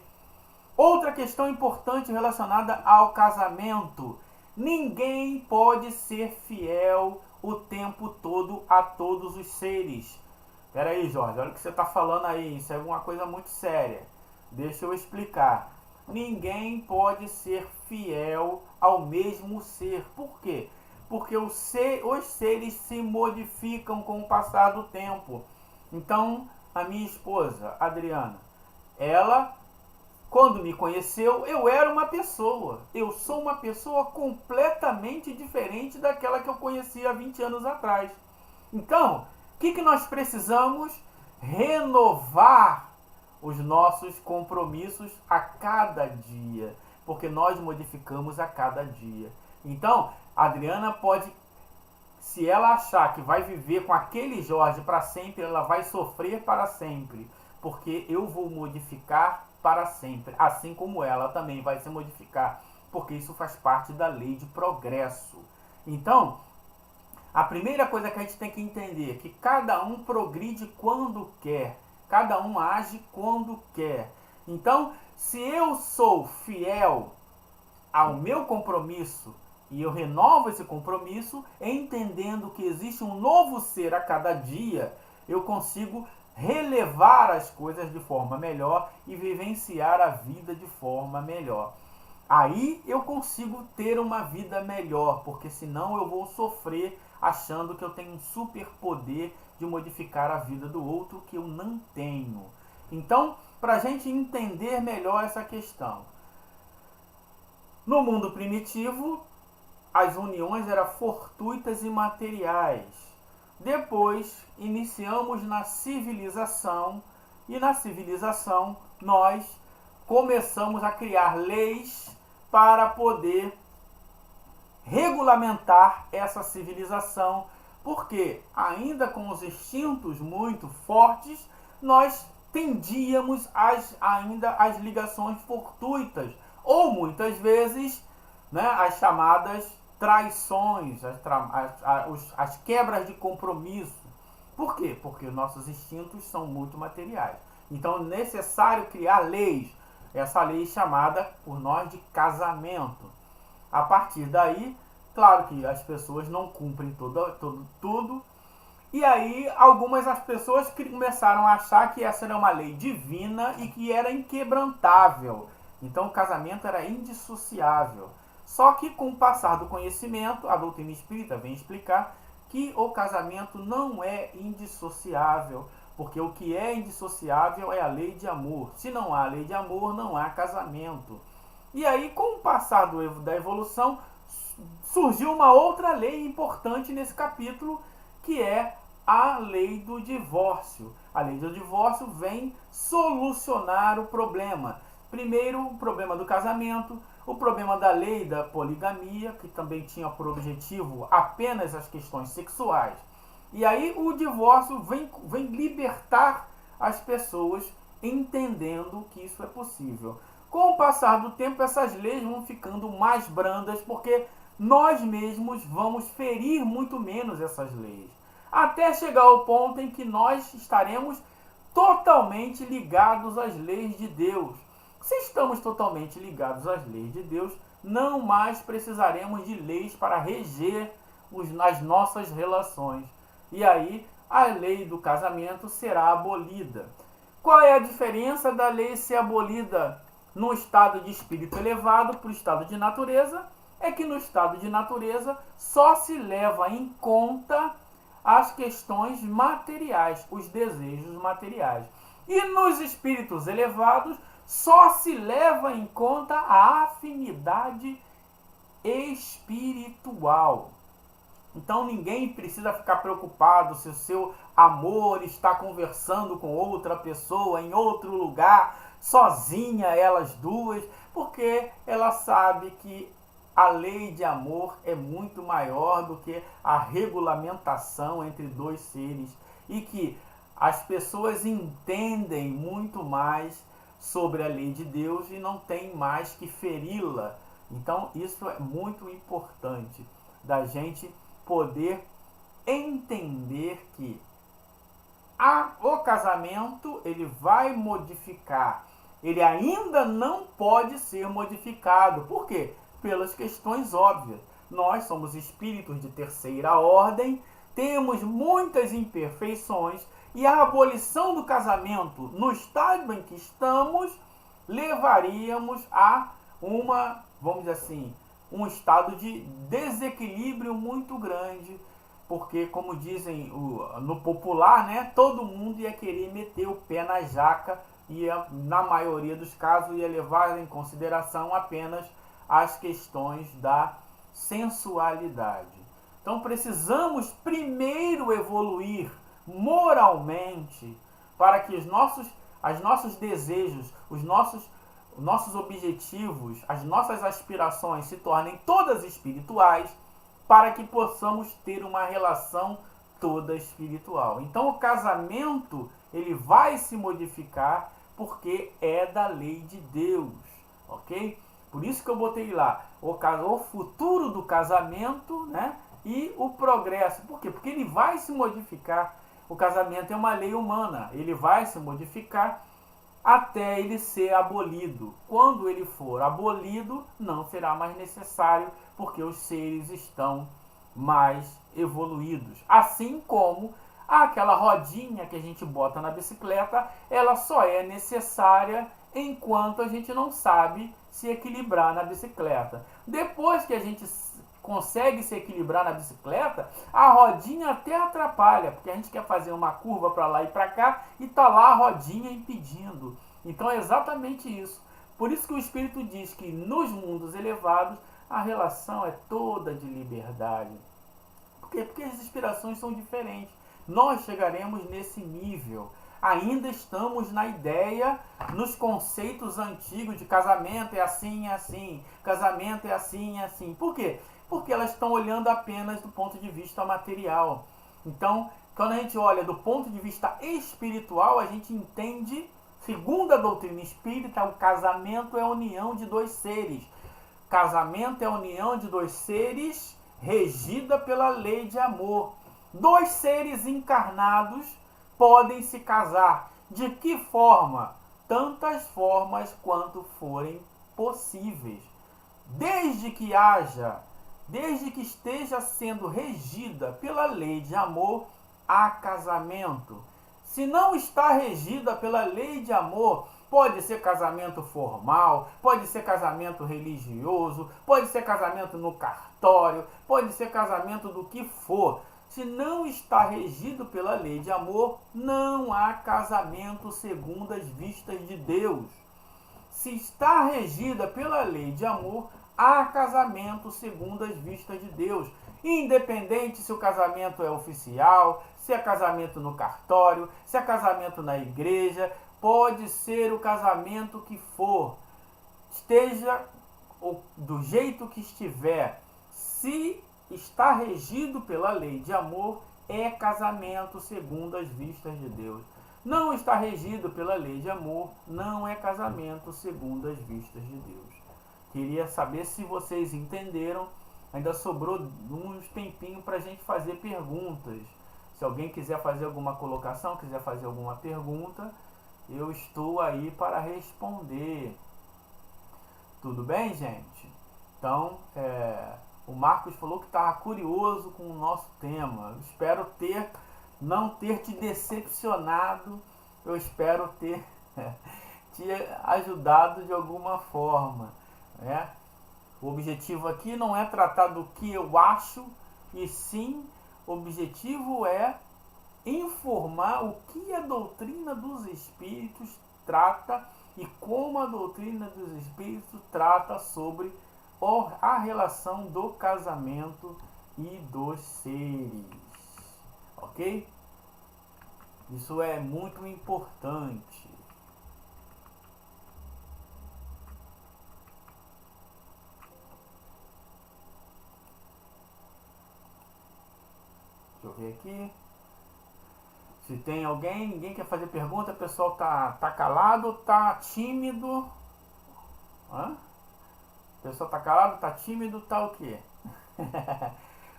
Outra questão importante relacionada ao casamento: ninguém pode ser fiel o tempo todo a todos os seres. Espera aí, Jorge, olha o que você está falando aí, isso é uma coisa muito séria. Deixa eu explicar. Ninguém pode ser fiel ao mesmo ser. Por quê? Porque os seres se modificam com o passar do tempo. Então, a minha esposa, Adriana, ela, quando me conheceu, eu era uma pessoa. Eu sou uma pessoa completamente diferente daquela que eu conhecia há 20 anos atrás. Então, o que nós precisamos? Renovar os nossos compromissos a cada dia, porque nós modificamos a cada dia. Então, a Adriana pode, se ela achar que vai viver com aquele Jorge para sempre, ela vai sofrer para sempre, porque eu vou modificar para sempre, assim como ela também vai se modificar, porque isso faz parte da lei de progresso. Então, a primeira coisa que a gente tem que entender é que cada um progride quando quer, cada um age quando quer. Então, se eu sou fiel ao meu compromisso e eu renovo esse compromisso, entendendo que existe um novo ser a cada dia, eu consigo relevar as coisas de forma melhor e vivenciar a vida de forma melhor. Aí eu consigo ter uma vida melhor, porque senão eu vou sofrer achando que eu tenho um superpoder de modificar a vida do outro que eu não tenho. Então, para a gente entender melhor essa questão, no mundo primitivo, as uniões eram fortuitas e materiais. Depois, iniciamos na civilização, e na civilização nós começamos a criar leis para poder regulamentar essa civilização, porque ainda com os instintos muito fortes, nós tendíamos ainda às ligações fortuitas, ou muitas vezes, né, as chamadas traições, as quebras de compromisso. Por quê? Porque os nossos instintos são muito materiais. Então é necessário criar leis. Essa lei chamada por nós de casamento. A partir daí, claro que as pessoas não cumprem tudo. E aí as pessoas começaram a achar que essa era uma lei divina e que era inquebrantável. Então o casamento era indissociável. Só que com o passar do conhecimento, a doutrina espírita vem explicar que o casamento não é indissociável, porque o que é indissociável é a lei de amor. Se não há lei de amor, não há casamento. E aí, com o passar da evolução, surgiu uma outra lei importante nesse capítulo, que é a lei do divórcio. A lei do divórcio vem solucionar o problema. Primeiro, o problema do casamento, o problema da lei da poligamia, que também tinha por objetivo apenas as questões sexuais. E aí o divórcio vem libertar as pessoas, entendendo que isso é possível. Com o passar do tempo, essas leis vão ficando mais brandas, porque nós mesmos vamos ferir muito menos essas leis. Até chegar ao ponto em que nós estaremos totalmente ligados às leis de Deus. Se estamos totalmente ligados às leis de Deus, não mais precisaremos de leis para reger as nossas relações. E aí a lei do casamento será abolida. Qual é a diferença da lei ser abolida no estado de espírito elevado para o estado de natureza? É que no estado de natureza só se leva em conta as questões materiais, os desejos materiais. E nos espíritos elevados só se leva em conta a afinidade espiritual. Então ninguém precisa ficar preocupado se o seu amor está conversando com outra pessoa em outro lugar, sozinha elas duas, porque ela sabe que a lei de amor é muito maior do que a regulamentação entre dois seres e que as pessoas entendem muito mais sobre a lei de Deus e não tem mais que feri-la. Então isso é muito importante da gente poder entender que o casamento ele vai modificar, ele ainda não pode ser modificado. Por quê? Pelas questões óbvias. Nós somos espíritos de terceira ordem, temos muitas imperfeições e a abolição do casamento no estado em que estamos levaríamos a vamos dizer assim, um estado de desequilíbrio muito grande, porque, como dizem no popular, né, todo mundo ia querer meter o pé na jaca e, na maioria dos casos, ia levar em consideração apenas as questões da sensualidade. Então precisamos primeiro evoluir moralmente para que os nossos desejos, os nossos objetivos, as nossas aspirações se tornem todas espirituais, para que possamos ter uma relação toda espiritual. Então o casamento, ele vai se modificar porque é da lei de Deus, ok? Por isso que eu botei lá o futuro do casamento, né? E o progresso. Por quê? Porque ele vai se modificar. O casamento é uma lei humana. Ele vai se modificar até ele ser abolido. Quando ele for abolido, não será mais necessário, porque os seres estão mais evoluídos. Assim como aquela rodinha que a gente bota na bicicleta, ela só é necessária enquanto a gente não sabe se equilibrar na bicicleta. Depois que a gente consegue se equilibrar na bicicleta, a rodinha até atrapalha, porque a gente quer fazer uma curva para lá e para cá e tá lá a rodinha impedindo. Então é exatamente isso. Por isso que o Espírito diz que nos mundos elevados a relação é toda de liberdade. Por quê? Porque as inspirações são diferentes. Nós chegaremos nesse nível. Ainda estamos na ideia, nos conceitos antigos de casamento é assim, é assim, casamento é assim, é assim. Por quê? Porque elas estão olhando apenas do ponto de vista material. Então, quando a gente olha do ponto de vista espiritual, a gente entende, segundo a doutrina espírita, o casamento é a união de dois seres. Casamento é a união de dois seres regida pela lei de amor. Dois seres encarnados podem se casar. De que forma? Tantas formas quanto forem possíveis. Desde que esteja sendo regida pela lei de amor, há casamento. Se não está regida pela lei de amor, pode ser casamento formal, pode ser casamento religioso, pode ser casamento no cartório, pode ser casamento do que for. Se não está regido pela lei de amor, não há casamento segundo as vistas de Deus. Se está regida pela lei de amor, há casamento segundo as vistas de Deus. Independente se o casamento é oficial, se é casamento no cartório, se é casamento na igreja, pode ser o casamento que for. Esteja do jeito que estiver. Se está regido pela lei de amor, é casamento segundo as vistas de Deus. Não está regido pela lei de amor, não é casamento segundo as vistas de Deus. Queria saber se vocês entenderam. Ainda sobrou uns tempinhos para a gente fazer perguntas. Se alguém quiser fazer alguma colocação, quiser fazer alguma pergunta, eu estou aí para responder. Tudo bem, gente? Então, o Marcos falou que estava curioso com o nosso tema. Eu espero não ter te decepcionado. Eu espero ter te ajudado de alguma forma, né? O objetivo aqui não é tratar do que eu acho, e sim, o objetivo é informar o que a doutrina dos espíritos trata e como a doutrina dos espíritos trata sobre a relação do casamento e dos seres. Ok? Isso é muito importante. Deixa eu ver aqui. Se tem alguém, ninguém quer fazer pergunta, o pessoal tá calado, tá tímido. Hã? O pessoal tá calado, tá tímido, tá o quê?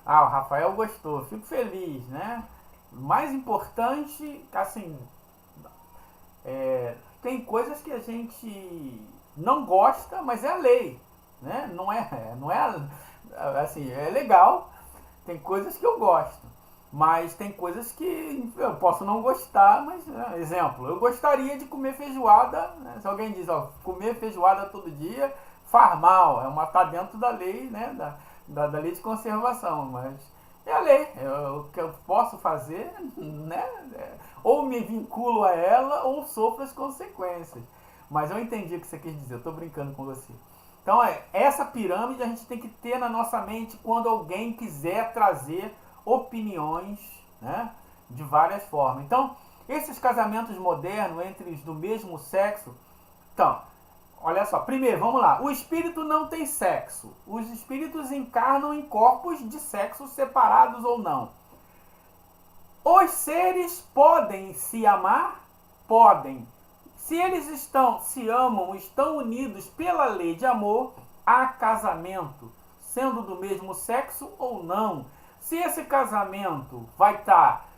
O Rafael gostou, fico feliz, né? O mais importante, assim, tem coisas que a gente não gosta, mas é lei, né? Não é assim, é legal. Tem coisas que eu gosto, mas tem coisas que eu posso não gostar. Mas, exemplo, eu gostaria de comer feijoada, né? Se alguém diz, comer feijoada todo dia faz mal, tá dentro da lei, né? Da lei de conservação, mas é a lei. O que eu posso fazer, né? Ou me vinculo a ela ou sofro as consequências. Mas eu entendi o que você quis dizer, eu estou brincando com você. Então, essa pirâmide a gente tem que ter na nossa mente quando alguém quiser trazer opiniões, né, de várias formas. Então, esses casamentos modernos entre os do mesmo sexo, então, olha só, primeiro, vamos lá. O espírito não tem sexo. Os espíritos encarnam em corpos de sexo separados ou não. Os seres podem se amar? Podem. Se eles se amam, estão unidos pela lei de amor, há casamento, sendo do mesmo sexo ou não. Se esse casamento vai estar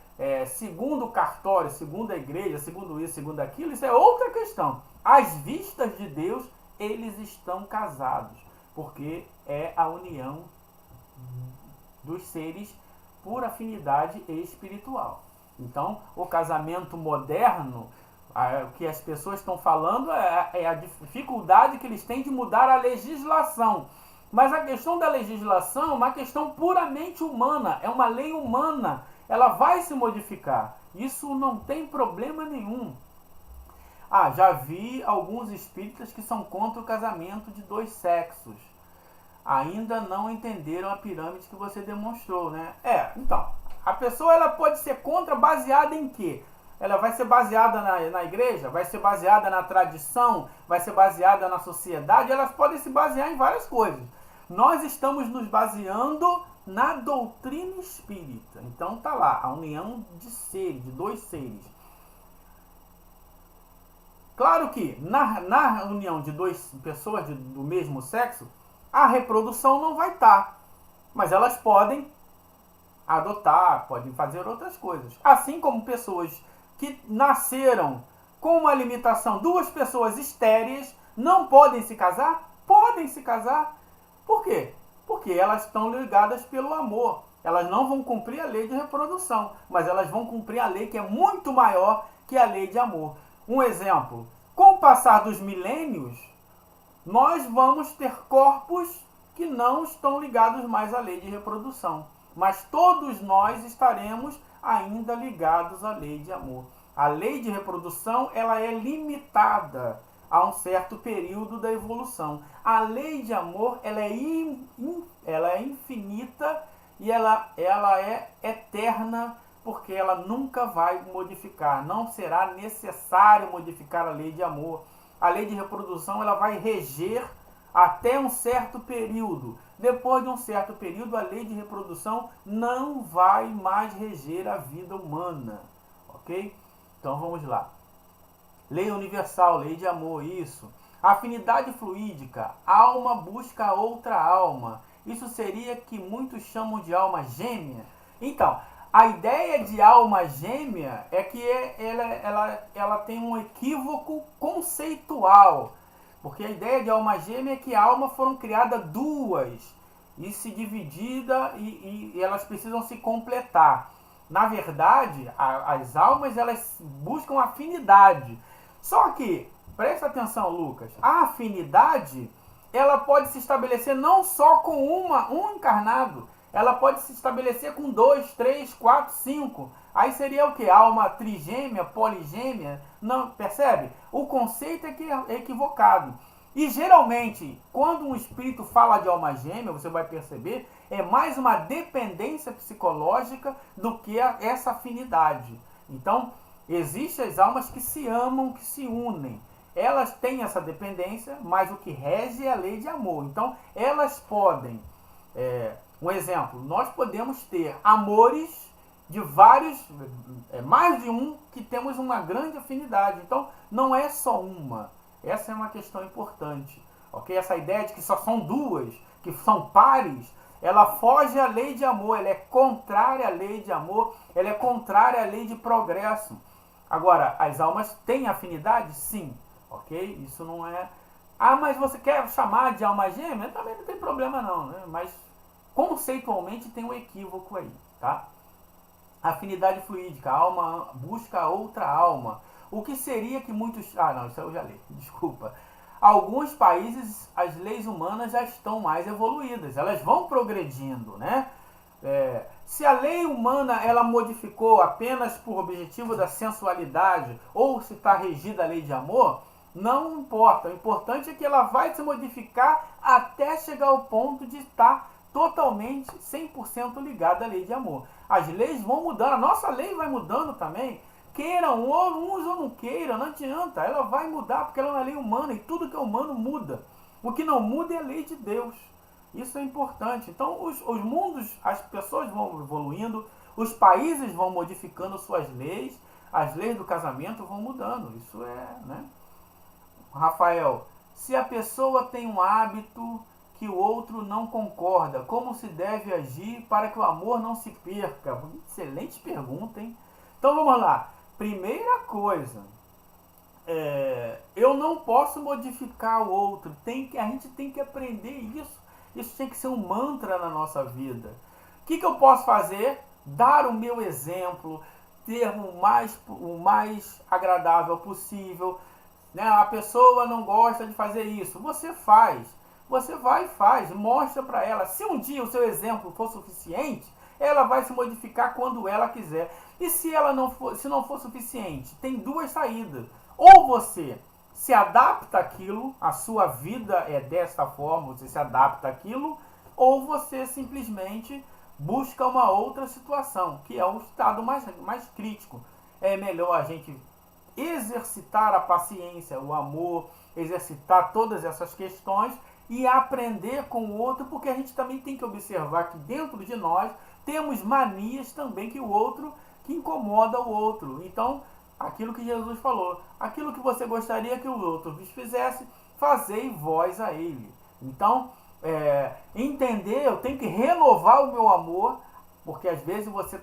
segundo o cartório, segundo a igreja, segundo isso, segundo aquilo, isso é outra questão. Às vistas de Deus, eles estão casados, porque é a união dos seres por afinidade espiritual. Então, o casamento moderno, o que as pessoas estão falando é a dificuldade que eles têm de mudar a legislação. Mas a questão da legislação é uma questão puramente humana, é uma lei humana, ela vai se modificar. Isso não tem problema nenhum. Já vi alguns espíritas que são contra o casamento de dois sexos. Ainda não entenderam a pirâmide que você demonstrou, né? Então, a pessoa ela pode ser contra baseada em quê? Ela vai ser baseada na igreja? Vai ser baseada na tradição? Vai ser baseada na sociedade? Elas podem se basear em várias coisas. Nós estamos nos baseando na doutrina espírita. Então tá lá, a união de seres, de dois seres. Claro que na união de duas pessoas do mesmo sexo, a reprodução não vai estar. Mas elas podem adotar, podem fazer outras coisas. Assim como pessoas que nasceram com uma limitação, duas pessoas estéreis não podem se casar? Podem se casar. Por quê? Porque elas estão ligadas pelo amor. Elas não vão cumprir a lei de reprodução, mas elas vão cumprir a lei que é muito maior que a lei de amor. Um exemplo, com o passar dos milênios, nós vamos ter corpos que não estão ligados mais à lei de reprodução. Mas todos nós estaremos ainda ligados à lei de amor. A lei de reprodução ela é limitada a um certo período da evolução. A lei de amor ela é infinita e ela é eterna, porque ela nunca vai modificar. Não será necessário modificar a lei de amor. A lei de reprodução ela vai reger até um certo período. Depois de um certo período, a lei de reprodução não vai mais reger a vida humana. Ok? Então vamos lá. Lei universal, lei de amor, isso. Afinidade fluídica, alma busca outra alma. Isso seria que muitos chamam de alma gêmea. Então, a ideia de alma gêmea é que ela tem um equívoco conceitual. Porque a ideia de alma gêmea é que a alma foram criadas duas e se dividida e elas precisam se completar. Na verdade, as almas elas buscam afinidade. Só que, presta atenção, Lucas, a afinidade ela pode se estabelecer não só com um encarnado, ela pode se estabelecer com 2, 3, 4, 5. Aí seria o que? Alma trigêmea, poligêmea? Não, percebe? O conceito é equivocado. E geralmente, quando um espírito fala de alma gêmea, você vai perceber, é mais uma dependência psicológica do que essa afinidade. Então, existem as almas que se amam, que se unem. Elas têm essa dependência, mas o que rege é a lei de amor. Então, elas podem... um exemplo, nós podemos ter amores de vários, mais de um, que temos uma grande afinidade. Então, não é só uma. Essa é uma questão importante. Ok? Essa ideia de que só são duas, que são pares, ela foge à lei de amor, ela é contrária à lei de amor, ela é contrária à lei de progresso. Agora, as almas têm afinidade? Sim. Ok? Isso não é... mas você quer chamar de alma gêmea? Também não tem problema não, né? Mas conceitualmente tem um equívoco aí, tá? Afinidade fluídica, a alma busca outra alma. O que seria que muitos... não, isso eu já li, desculpa. Alguns países, as leis humanas já estão mais evoluídas, elas vão progredindo, né? Se a lei humana ela modificou apenas por objetivo da sensualidade ou se está regida a lei de amor, Não importa. O importante é que ela vai se modificar até chegar ao ponto de estar totalmente 100% ligada à lei de amor. As leis vão mudando, a nossa lei vai mudando também. Queiram uns ou não queiram, não adianta. Ela vai mudar porque ela é uma lei humana e tudo que é humano muda. O que não muda é a lei de Deus. Isso é importante. Então os mundos, as pessoas vão evoluindo, os países vão modificando suas leis, as leis do casamento vão mudando. Isso é, né? Rafael, se a pessoa tem um hábito que o outro não concorda, como se deve agir para que o amor não se perca? Excelente pergunta, hein? Então vamos lá. Primeira coisa, eu não posso modificar o outro. A gente tem que aprender isso. Isso tem que ser um mantra na nossa vida. O que eu posso fazer? Dar o meu exemplo, ter o mais agradável possível. Né? A pessoa não gosta de fazer isso. Você faz. Você vai e faz. Mostra para ela. Se um dia o seu exemplo for suficiente, ela vai se modificar quando ela quiser. E se não for suficiente, tem duas saídas. Ou você se adapta àquilo, a sua vida é desta forma, você se adapta àquilo, ou você simplesmente busca uma outra situação, que é um estado mais crítico. É melhor a gente exercitar a paciência, o amor, exercitar todas essas questões e aprender com o outro, porque a gente também tem que observar que dentro de nós temos manias também que incomoda o outro. Então, aquilo que Jesus falou, aquilo que você gostaria que o outro fizesse, fazei vós a ele. Então, entender, eu tenho que renovar o meu amor, porque às vezes você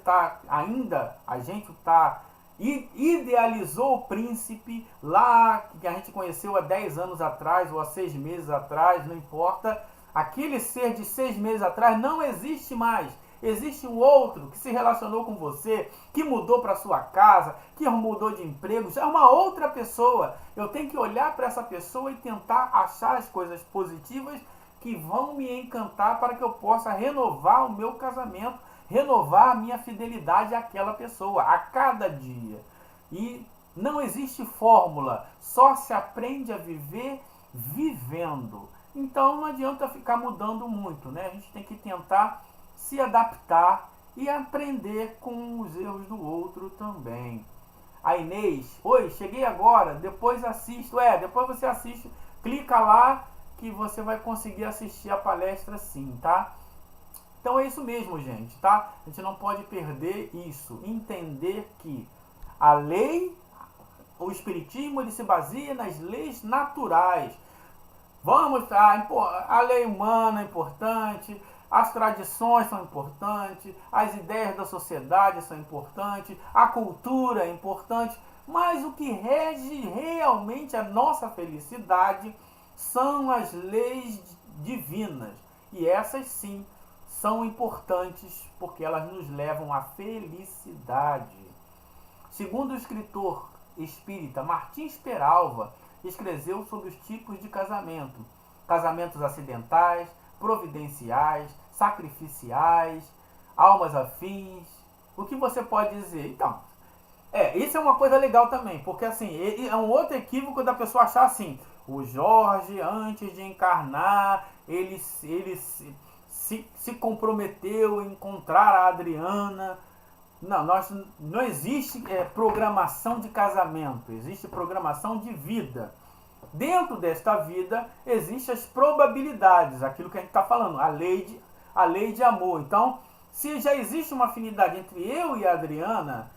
idealizou o príncipe lá, que a gente conheceu há 10 anos atrás, ou há 6 meses atrás, não importa. Aquele ser de 6 meses atrás não existe mais. Existe um outro que se relacionou com você, que mudou para sua casa, que mudou de emprego, já é uma outra pessoa. Eu tenho que olhar para essa pessoa e tentar achar as coisas positivas que vão me encantar para que eu possa renovar o meu casamento, renovar a minha fidelidade àquela pessoa, a cada dia. E não existe fórmula, só se aprende a viver vivendo. Então não adianta ficar mudando muito, né? A gente tem que tentar se adaptar e aprender com os erros do outro também. A Inês, oi, cheguei agora, depois assisto. Depois você assiste, clica lá que você vai conseguir assistir a palestra sim, tá? Então é isso mesmo, gente, tá? A gente não pode perder isso, entender que a lei, o espiritismo, ele se baseia nas leis naturais. A lei humana é importante, as tradições são importantes, as ideias da sociedade são importantes, a cultura é importante, mas o que rege realmente a nossa felicidade são as leis divinas. E essas sim são importantes porque elas nos levam à felicidade. Segundo o escritor espírita Martins Peralva, escreveu sobre os tipos de casamento: casamentos acidentais, providenciais, sacrificiais, almas afins. O que você pode dizer? Então, isso é uma coisa legal também, porque assim, é um outro equívoco da pessoa achar assim, o Jorge, antes de encarnar, ele se comprometeu em encontrar a Adriana. Não existe programação de casamento, existe programação de vida. Dentro desta vida existem as probabilidades, aquilo que a gente está falando, a lei de amor. Então, se já existe uma afinidade entre eu e a Adriana,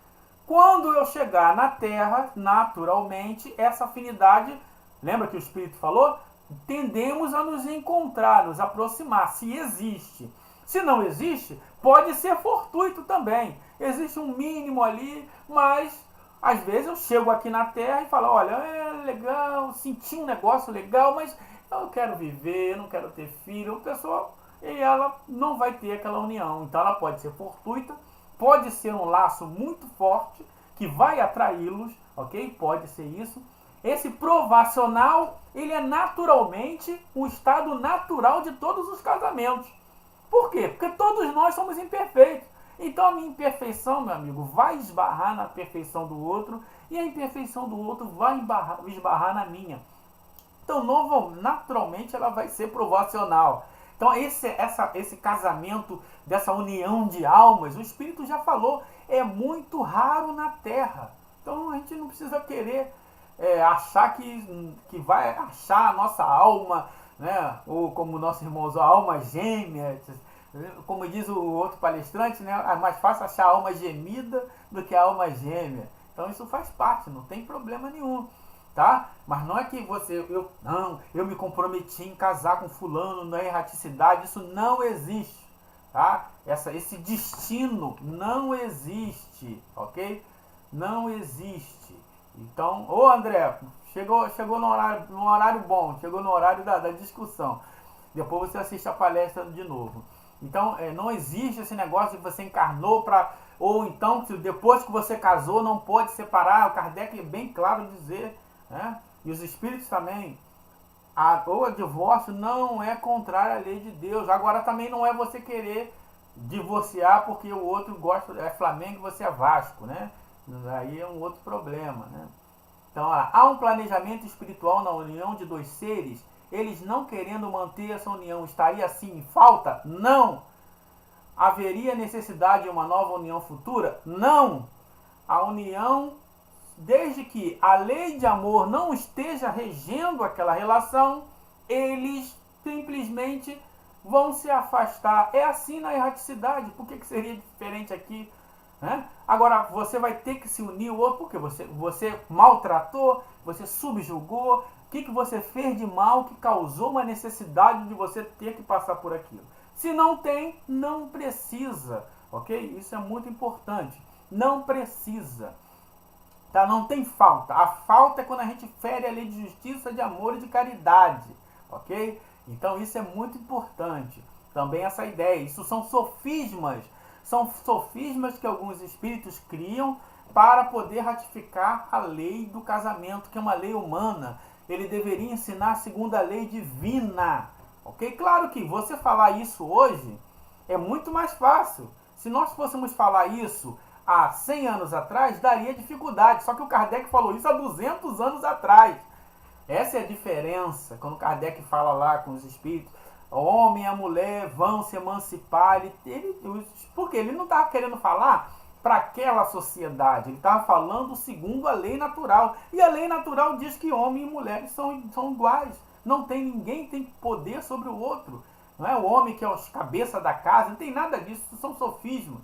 quando eu chegar na Terra, naturalmente, essa afinidade, lembra que o Espírito falou? Tendemos a nos encontrar, nos aproximar, se existe. Se não existe, pode ser fortuito também. Existe um mínimo ali, mas às vezes eu chego aqui na Terra e falo, olha, é legal, senti um negócio legal, mas eu quero viver, eu não quero ter filho. A pessoa, e ela não vai ter aquela união. Então ela pode ser fortuita, pode ser um laço muito forte que vai atraí-los, ok? Pode ser isso. Esse provacional, ele é naturalmente um estado natural de todos os casamentos. Por quê? Porque todos nós somos imperfeitos. Então a minha imperfeição, meu amigo, vai esbarrar na perfeição do outro e a imperfeição do outro vai esbarrar na minha. Então, naturalmente, ela vai ser provacional. Então, esse casamento, dessa união de almas, o Espírito já falou, é muito raro na Terra. Então, a gente não precisa querer achar que vai achar a nossa alma, né? Ou como nossos irmãos, a alma gêmea. Como diz o outro palestrante, né? É mais fácil achar a alma gemida do que a alma gêmea. Então, isso faz parte, não tem problema nenhum. Tá? Mas não é que eu me comprometi em casar com fulano na erraticidade, isso não existe, tá? Esse destino não existe, ok? Não existe. Então, ô André, chegou no horário bom, chegou no horário da discussão. Depois você assiste a palestra de novo. Então, não existe esse negócio de você encarnou para... Ou então, depois que você casou, não pode separar. O Kardec é bem claro dizer... E os espíritos também, o divórcio não é contrário à lei de Deus. Agora também não é você querer divorciar porque o outro gosta, é Flamengo e você é Vasco, né? Aí é um outro problema, né? Então há um planejamento espiritual na união de dois seres. Eles não querendo manter essa união, estaria assim em falta? Não! Haveria necessidade de uma nova união futura? Não! A união, desde que a lei de amor não esteja regendo aquela relação, eles simplesmente vão se afastar. É assim na erraticidade. Por que seria diferente aqui? Agora, você vai ter que se unir ao outro, porque você maltratou, você subjugou. O que você fez de mal que causou uma necessidade de você ter que passar por aquilo? Se não tem, não precisa. Ok? Isso é muito importante. Não precisa. Tá? Não tem falta. A falta é quando a gente fere a lei de justiça, de amor e de caridade. Ok? Então isso é muito importante. Também essa ideia. Isso são sofismas. São sofismas que alguns espíritos criam para poder ratificar a lei do casamento, que é uma lei humana. Ele deveria ensinar segundo a lei divina. Ok? Claro que você falar isso hoje é muito mais fácil. Se nós fôssemos falar isso há 100 anos atrás, daria dificuldade. Só que o Kardec falou isso há 200 anos atrás. Essa é a diferença. Quando Kardec fala lá com os espíritos, o homem e a mulher vão se emancipar. Porque ele não estava querendo falar para aquela sociedade. Ele estava falando segundo a lei natural. E a lei natural diz que homem e mulher são iguais. Ninguém tem poder sobre o outro. Não é o homem que é o cabeça da casa. Não tem nada disso. Isso são sofismos.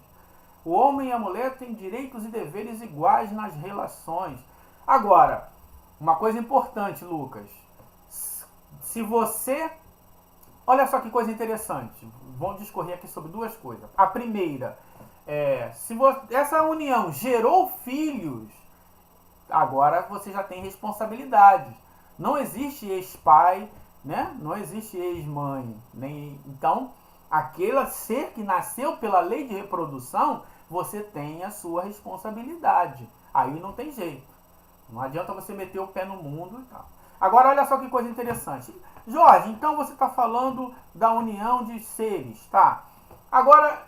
O homem e a mulher têm direitos e deveres iguais nas relações. Agora, uma coisa importante, Lucas. Se você... Olha só que coisa interessante. Vamos discorrer aqui sobre duas coisas. A primeira, se essa união gerou filhos, agora você já tem responsabilidade. Não existe ex-pai, né? Não existe ex-mãe. Então, aquele ser que nasceu pela lei de reprodução, você tem a sua responsabilidade. Aí não tem jeito. Não adianta você meter o pé no mundo e tal. Agora, olha só que coisa interessante. Jorge, então você está falando da união de seres, tá? Agora,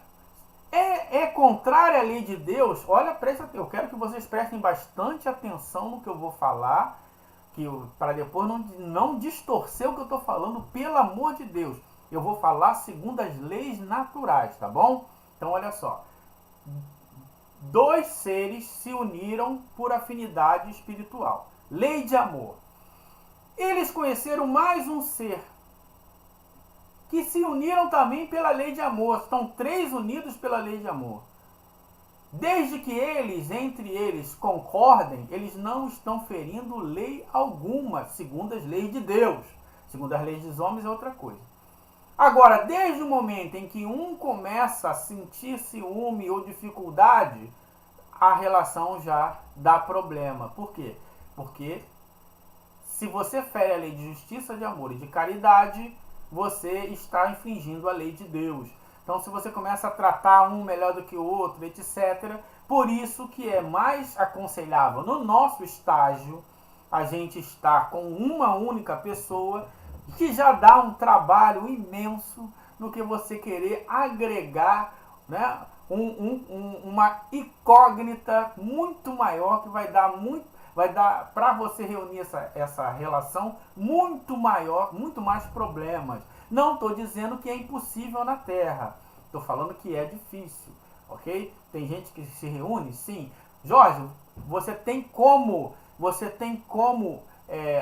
é contrária à lei de Deus? Olha, eu quero que vocês prestem bastante atenção no que eu vou falar, para depois não distorcer o que eu estou falando, pelo amor de Deus. Eu vou falar segundo as leis naturais, tá bom? Então, olha só. Dois seres se uniram por afinidade espiritual. Lei de amor. Eles conheceram mais um ser que se uniram também pela lei de amor. Estão três unidos pela lei de amor. Desde que entre eles, concordem, eles não estão ferindo lei alguma, segundo as leis de Deus. Segundo as leis dos homens é outra coisa. Agora, desde o momento em que um começa a sentir ciúme ou dificuldade, a relação já dá problema. Por quê? Porque se você fere a lei de justiça, de amor e de caridade, você está infringindo a lei de Deus. Então, se você começa a tratar um melhor do que o outro, etc., por isso que é mais aconselhável, no nosso estágio, a gente estar com uma única pessoa, que já dá um trabalho imenso no que você querer agregar né? Uma incógnita muito maior que vai dar para você reunir essa relação muito maior, muito mais problemas. Não estou dizendo que é impossível na Terra, estou falando que é difícil, ok? Tem gente que se reúne, sim. Jorge, você tem como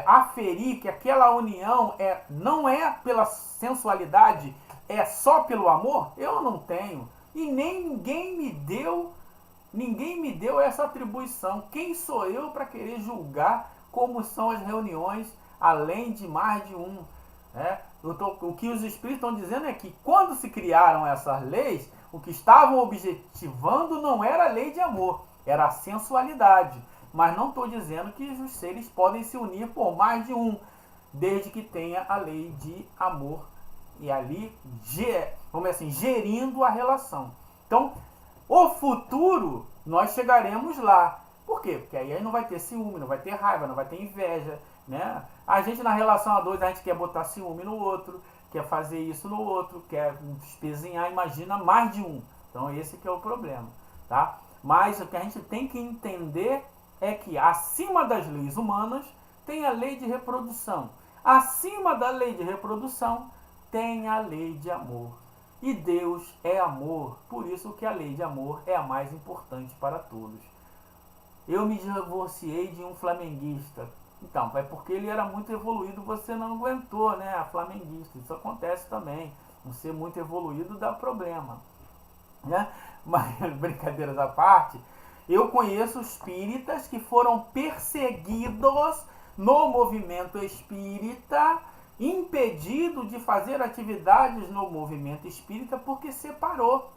aferir que aquela união não é pela sensualidade, é só pelo amor? Eu não tenho. E ninguém me deu essa atribuição. Quem sou eu para querer julgar como são as reuniões, além de mais de um? O que os espíritos estão dizendo é que quando se criaram essas leis, o que estavam objetivando não era a lei de amor, era a sensualidade. Mas não estou dizendo que os seres podem se unir por mais de um, desde que tenha a lei de amor e ali, vamos dizer assim, gerindo a relação. Então, o futuro, nós chegaremos lá. Por quê? Porque aí não vai ter ciúme, não vai ter raiva, não vai ter inveja, né? A gente, na relação a dois, a gente quer botar ciúme no outro, quer fazer isso no outro, quer espezinhar, imagina mais de um. Então, esse que é o problema, tá? Mas o que a gente tem que entender é que acima das leis humanas tem a lei de reprodução. Acima da lei de reprodução tem a lei de amor. E Deus é amor, por isso que a lei de amor é a mais importante para todos. Eu me divorciei de um flamenguista. Então, é porque ele era muito evoluído, você não aguentou, né? A flamenguista. Isso acontece também. Um ser muito evoluído dá problema, né? Mas, brincadeiras à parte, eu conheço espíritas que foram perseguidos no movimento espírita, impedido de fazer atividades no movimento espírita porque separou.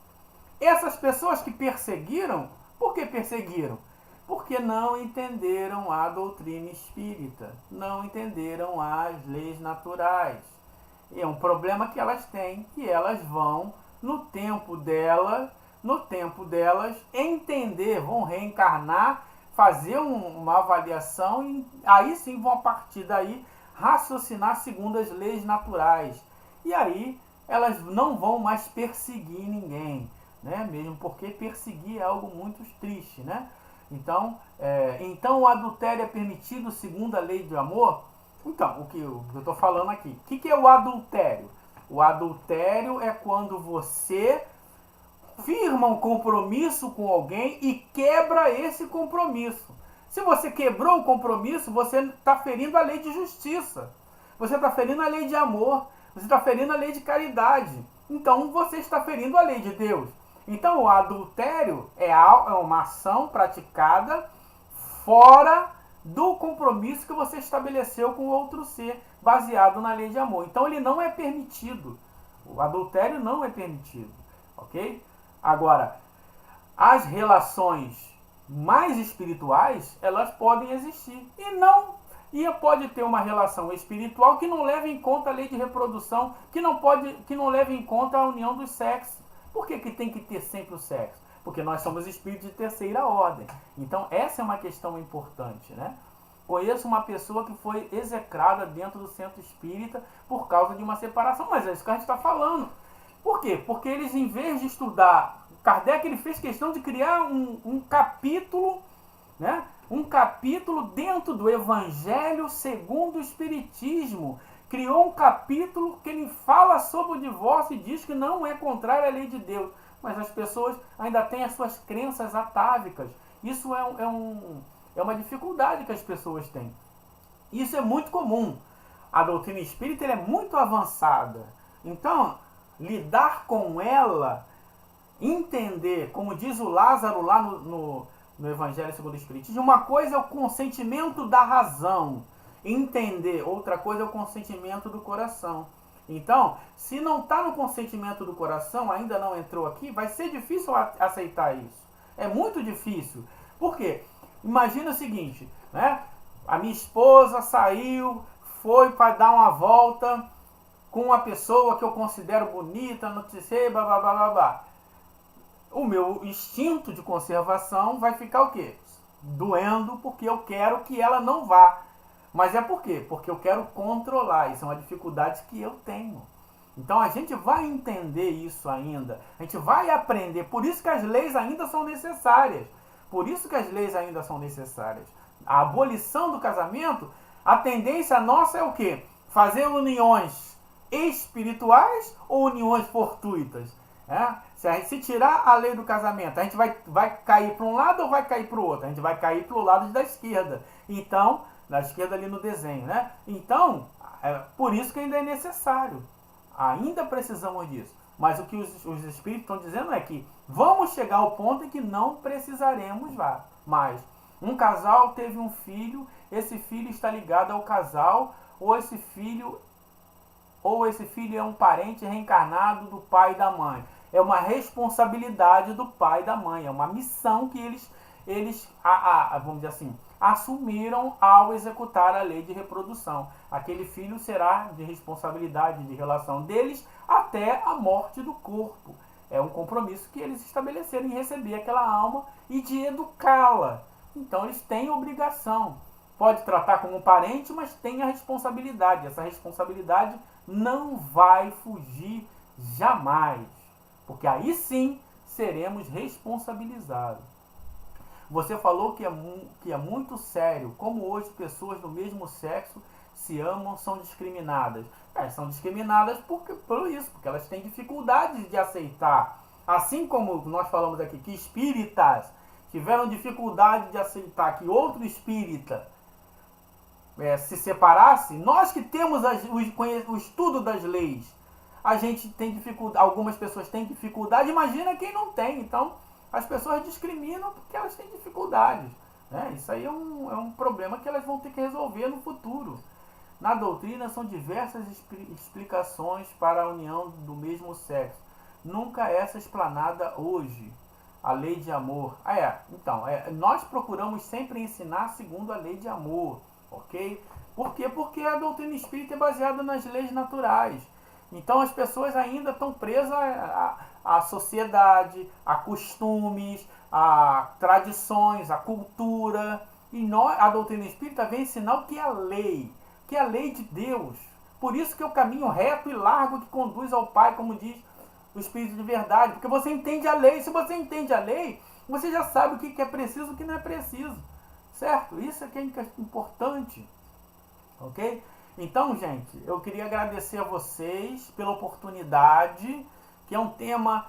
Essas pessoas que perseguiram, por que perseguiram? Porque não entenderam a doutrina espírita, não entenderam as leis naturais. E é um problema que elas têm, que elas vão, no tempo delas, entender, vão reencarnar, fazer uma avaliação e aí sim vão a partir daí raciocinar segundo as leis naturais. E aí elas não vão mais perseguir ninguém, né? Mesmo porque perseguir é algo muito triste, né? Então o adultério é permitido segundo a lei do amor? Então, o que eu estou falando aqui. O que é o adultério? O adultério é quando você firma um compromisso com alguém e quebra esse compromisso. Se você quebrou o compromisso, você está ferindo a lei de justiça. Você está ferindo a lei de amor. Você está ferindo a lei de caridade. Então você está ferindo a lei de Deus. Então o adultério é uma ação praticada fora do compromisso que você estabeleceu com outro ser, baseado na lei de amor. Então ele não é permitido. O adultério não é permitido. Ok? Agora, as relações mais espirituais, elas podem existir. E pode ter uma relação espiritual que não leve em conta a lei de reprodução, que não leve em conta a união dos sexos. Por que tem que ter sempre o sexo? Porque nós somos espíritos de terceira ordem. Então, essa é uma questão importante, né? Conheço uma pessoa que foi execrada dentro do centro espírita por causa de uma separação. Mas é isso que a gente está falando. Por quê? Porque eles, em vez de estudar, Kardec ele fez questão de criar um capítulo, né? Um capítulo dentro do Evangelho segundo o Espiritismo. Criou um capítulo que ele fala sobre o divórcio e diz que não é contrário à lei de Deus. Mas as pessoas ainda têm as suas crenças atávicas. Isso é uma dificuldade que as pessoas têm. Isso é muito comum. A doutrina espírita é muito avançada. Então, lidar com ela, entender, como diz o Lázaro lá no Evangelho segundo o Espiritismo, uma coisa é o consentimento da razão, entender, outra coisa é o consentimento do coração. Então, se não está no consentimento do coração, ainda não entrou aqui, vai ser difícil aceitar isso. É muito difícil. Por quê? Imagina o seguinte, né? A minha esposa saiu, foi para dar uma volta com uma pessoa que eu considero bonita, não sei, blá, blá, blá, blá, blá. O meu instinto de conservação vai ficar o quê? Doendo, porque eu quero que ela não vá. Mas é por quê? Porque eu quero controlar. Isso é uma dificuldade que eu tenho. Então a gente vai entender isso ainda, a gente vai aprender, por isso que as leis ainda são necessárias. Por isso que as leis ainda são necessárias. A abolição do casamento, a tendência nossa é o quê? Fazer uniões espirituais ou uniões fortuitas? Se tirar a lei do casamento, a gente vai cair para um lado ou vai cair para o outro? A gente vai cair para o lado da esquerda. Então, da esquerda ali no desenho, né? Então, por isso que ainda é necessário. Ainda precisamos disso. Mas o que os espíritos estão dizendo é que vamos chegar ao ponto em que não precisaremos mais. Um casal teve um filho, esse filho está ligado ao casal, ou esse filho é um parente reencarnado do pai e da mãe. É uma responsabilidade do pai e da mãe, é uma missão que eles vamos dizer assim, assumiram ao executar a lei de reprodução. Aquele filho será de responsabilidade de relação deles até a morte do corpo. É um compromisso que eles estabeleceram em receber aquela alma e de educá-la. Então eles têm obrigação. Pode tratar como um parente, mas tem a responsabilidade. Essa responsabilidade não vai fugir jamais. Porque aí sim seremos responsabilizados. Você falou que é muito sério como hoje pessoas do mesmo sexo se amam, são discriminadas. São discriminadas por isso, porque elas têm dificuldades de aceitar. Assim como nós falamos aqui que espíritas tiveram dificuldade de aceitar que outro espírita se separasse, nós que temos o estudo das leis, a gente tem dificuldade, algumas pessoas têm dificuldade, imagina quem não tem. Então, as pessoas discriminam porque elas têm dificuldades. Isso aí é um problema que elas vão ter que resolver no futuro. Na doutrina são diversas explicações para a união do mesmo sexo. Nunca essa explanada hoje. A lei de amor. Nós procuramos sempre ensinar segundo a lei de amor. Ok? Por quê? Porque a doutrina espírita é baseada nas leis naturais. Então as pessoas ainda estão presas à sociedade, a costumes, a tradições, a cultura. E a doutrina espírita vem ensinar o que é a lei, que é a lei de Deus. Por isso que é o caminho reto e largo que conduz ao Pai, como diz o Espírito de verdade. Porque você entende a lei. Se você entende a lei, você já sabe o que é preciso e o que não é preciso. Certo? Isso é que é importante. Ok? Então, gente, eu queria agradecer a vocês pela oportunidade, que é um tema,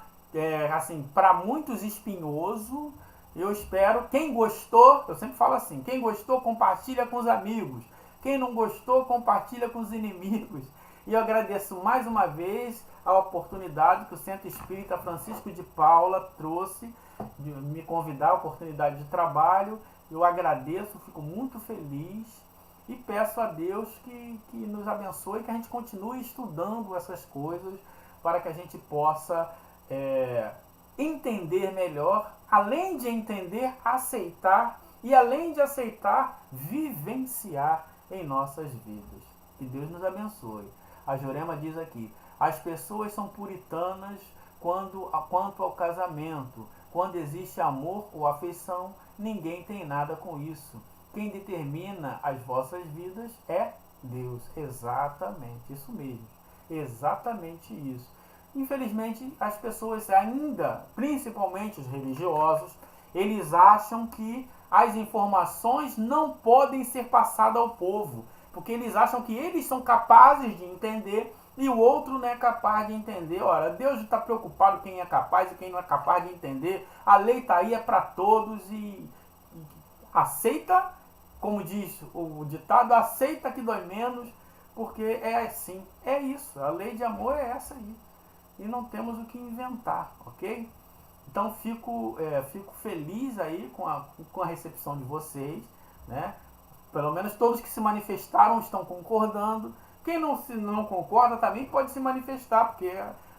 para muitos espinhoso. Eu espero, quem gostou, eu sempre falo assim, quem gostou, compartilha com os amigos. Quem não gostou, compartilha com os inimigos. E eu agradeço mais uma vez a oportunidade que o Centro Espírita Francisco de Paula trouxe, de me convidar, a oportunidade de trabalho. Eu agradeço, fico muito feliz. E peço a Deus que nos abençoe, que a gente continue estudando essas coisas para que a gente possa entender melhor, além de entender, aceitar e além de aceitar, vivenciar em nossas vidas. Que Deus nos abençoe. A Jurema diz aqui, as pessoas são puritanas quanto ao casamento. Quando existe amor ou afeição, ninguém tem nada com isso. Quem determina as vossas vidas é Deus. Exatamente, isso mesmo. Exatamente isso. Infelizmente, as pessoas ainda, principalmente os religiosos, eles acham que as informações não podem ser passadas ao povo, porque eles acham que eles são capazes de entender e o outro não é capaz de entender. Ora, Deus está preocupado quem é capaz e quem não é capaz de entender. A lei está aí, é para todos e aceita. Como diz o ditado, aceita que dói menos, porque é assim, é isso, a lei de amor é essa aí, e não temos o que inventar, ok? Então fico feliz aí com a recepção de vocês, né? Pelo menos todos que se manifestaram estão concordando. Quem não concorda também pode se manifestar, porque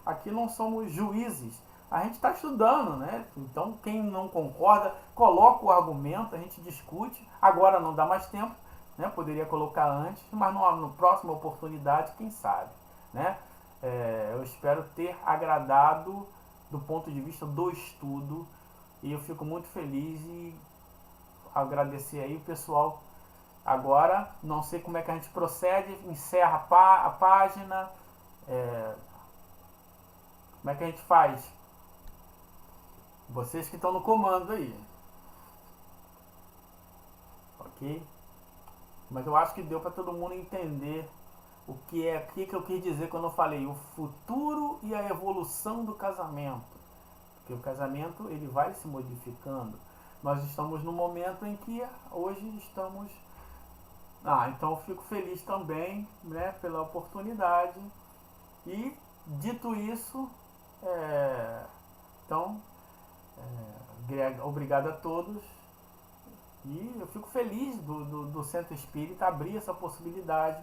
aqui não somos juízes. A gente está estudando, né? Então, quem não concorda, coloca o argumento, a gente discute. Agora não dá mais tempo, né? Poderia colocar antes, mas na próxima oportunidade, quem sabe, né? Eu espero ter agradado do ponto de vista do estudo e eu fico muito feliz e agradecer aí o pessoal. Agora, não sei como é que a gente procede, encerra a página, Como é que a gente faz? Vocês que estão no comando aí. Ok? Mas eu acho que deu para todo mundo entender o que eu quis dizer quando eu falei o futuro e a evolução do casamento. Porque o casamento ele vai se modificando. Nós estamos no momento em que hoje estamos. Então eu fico feliz também, né, pela oportunidade. E dito isso, então, obrigado a todos. E eu fico feliz do Centro Espírita abrir essa possibilidade.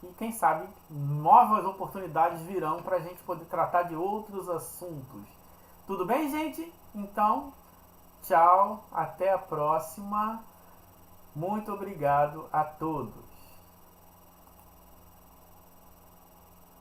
E quem sabe novas oportunidades virão para a gente poder tratar de outros assuntos. Tudo bem, gente? Então, tchau, até a próxima. Muito obrigado a todos.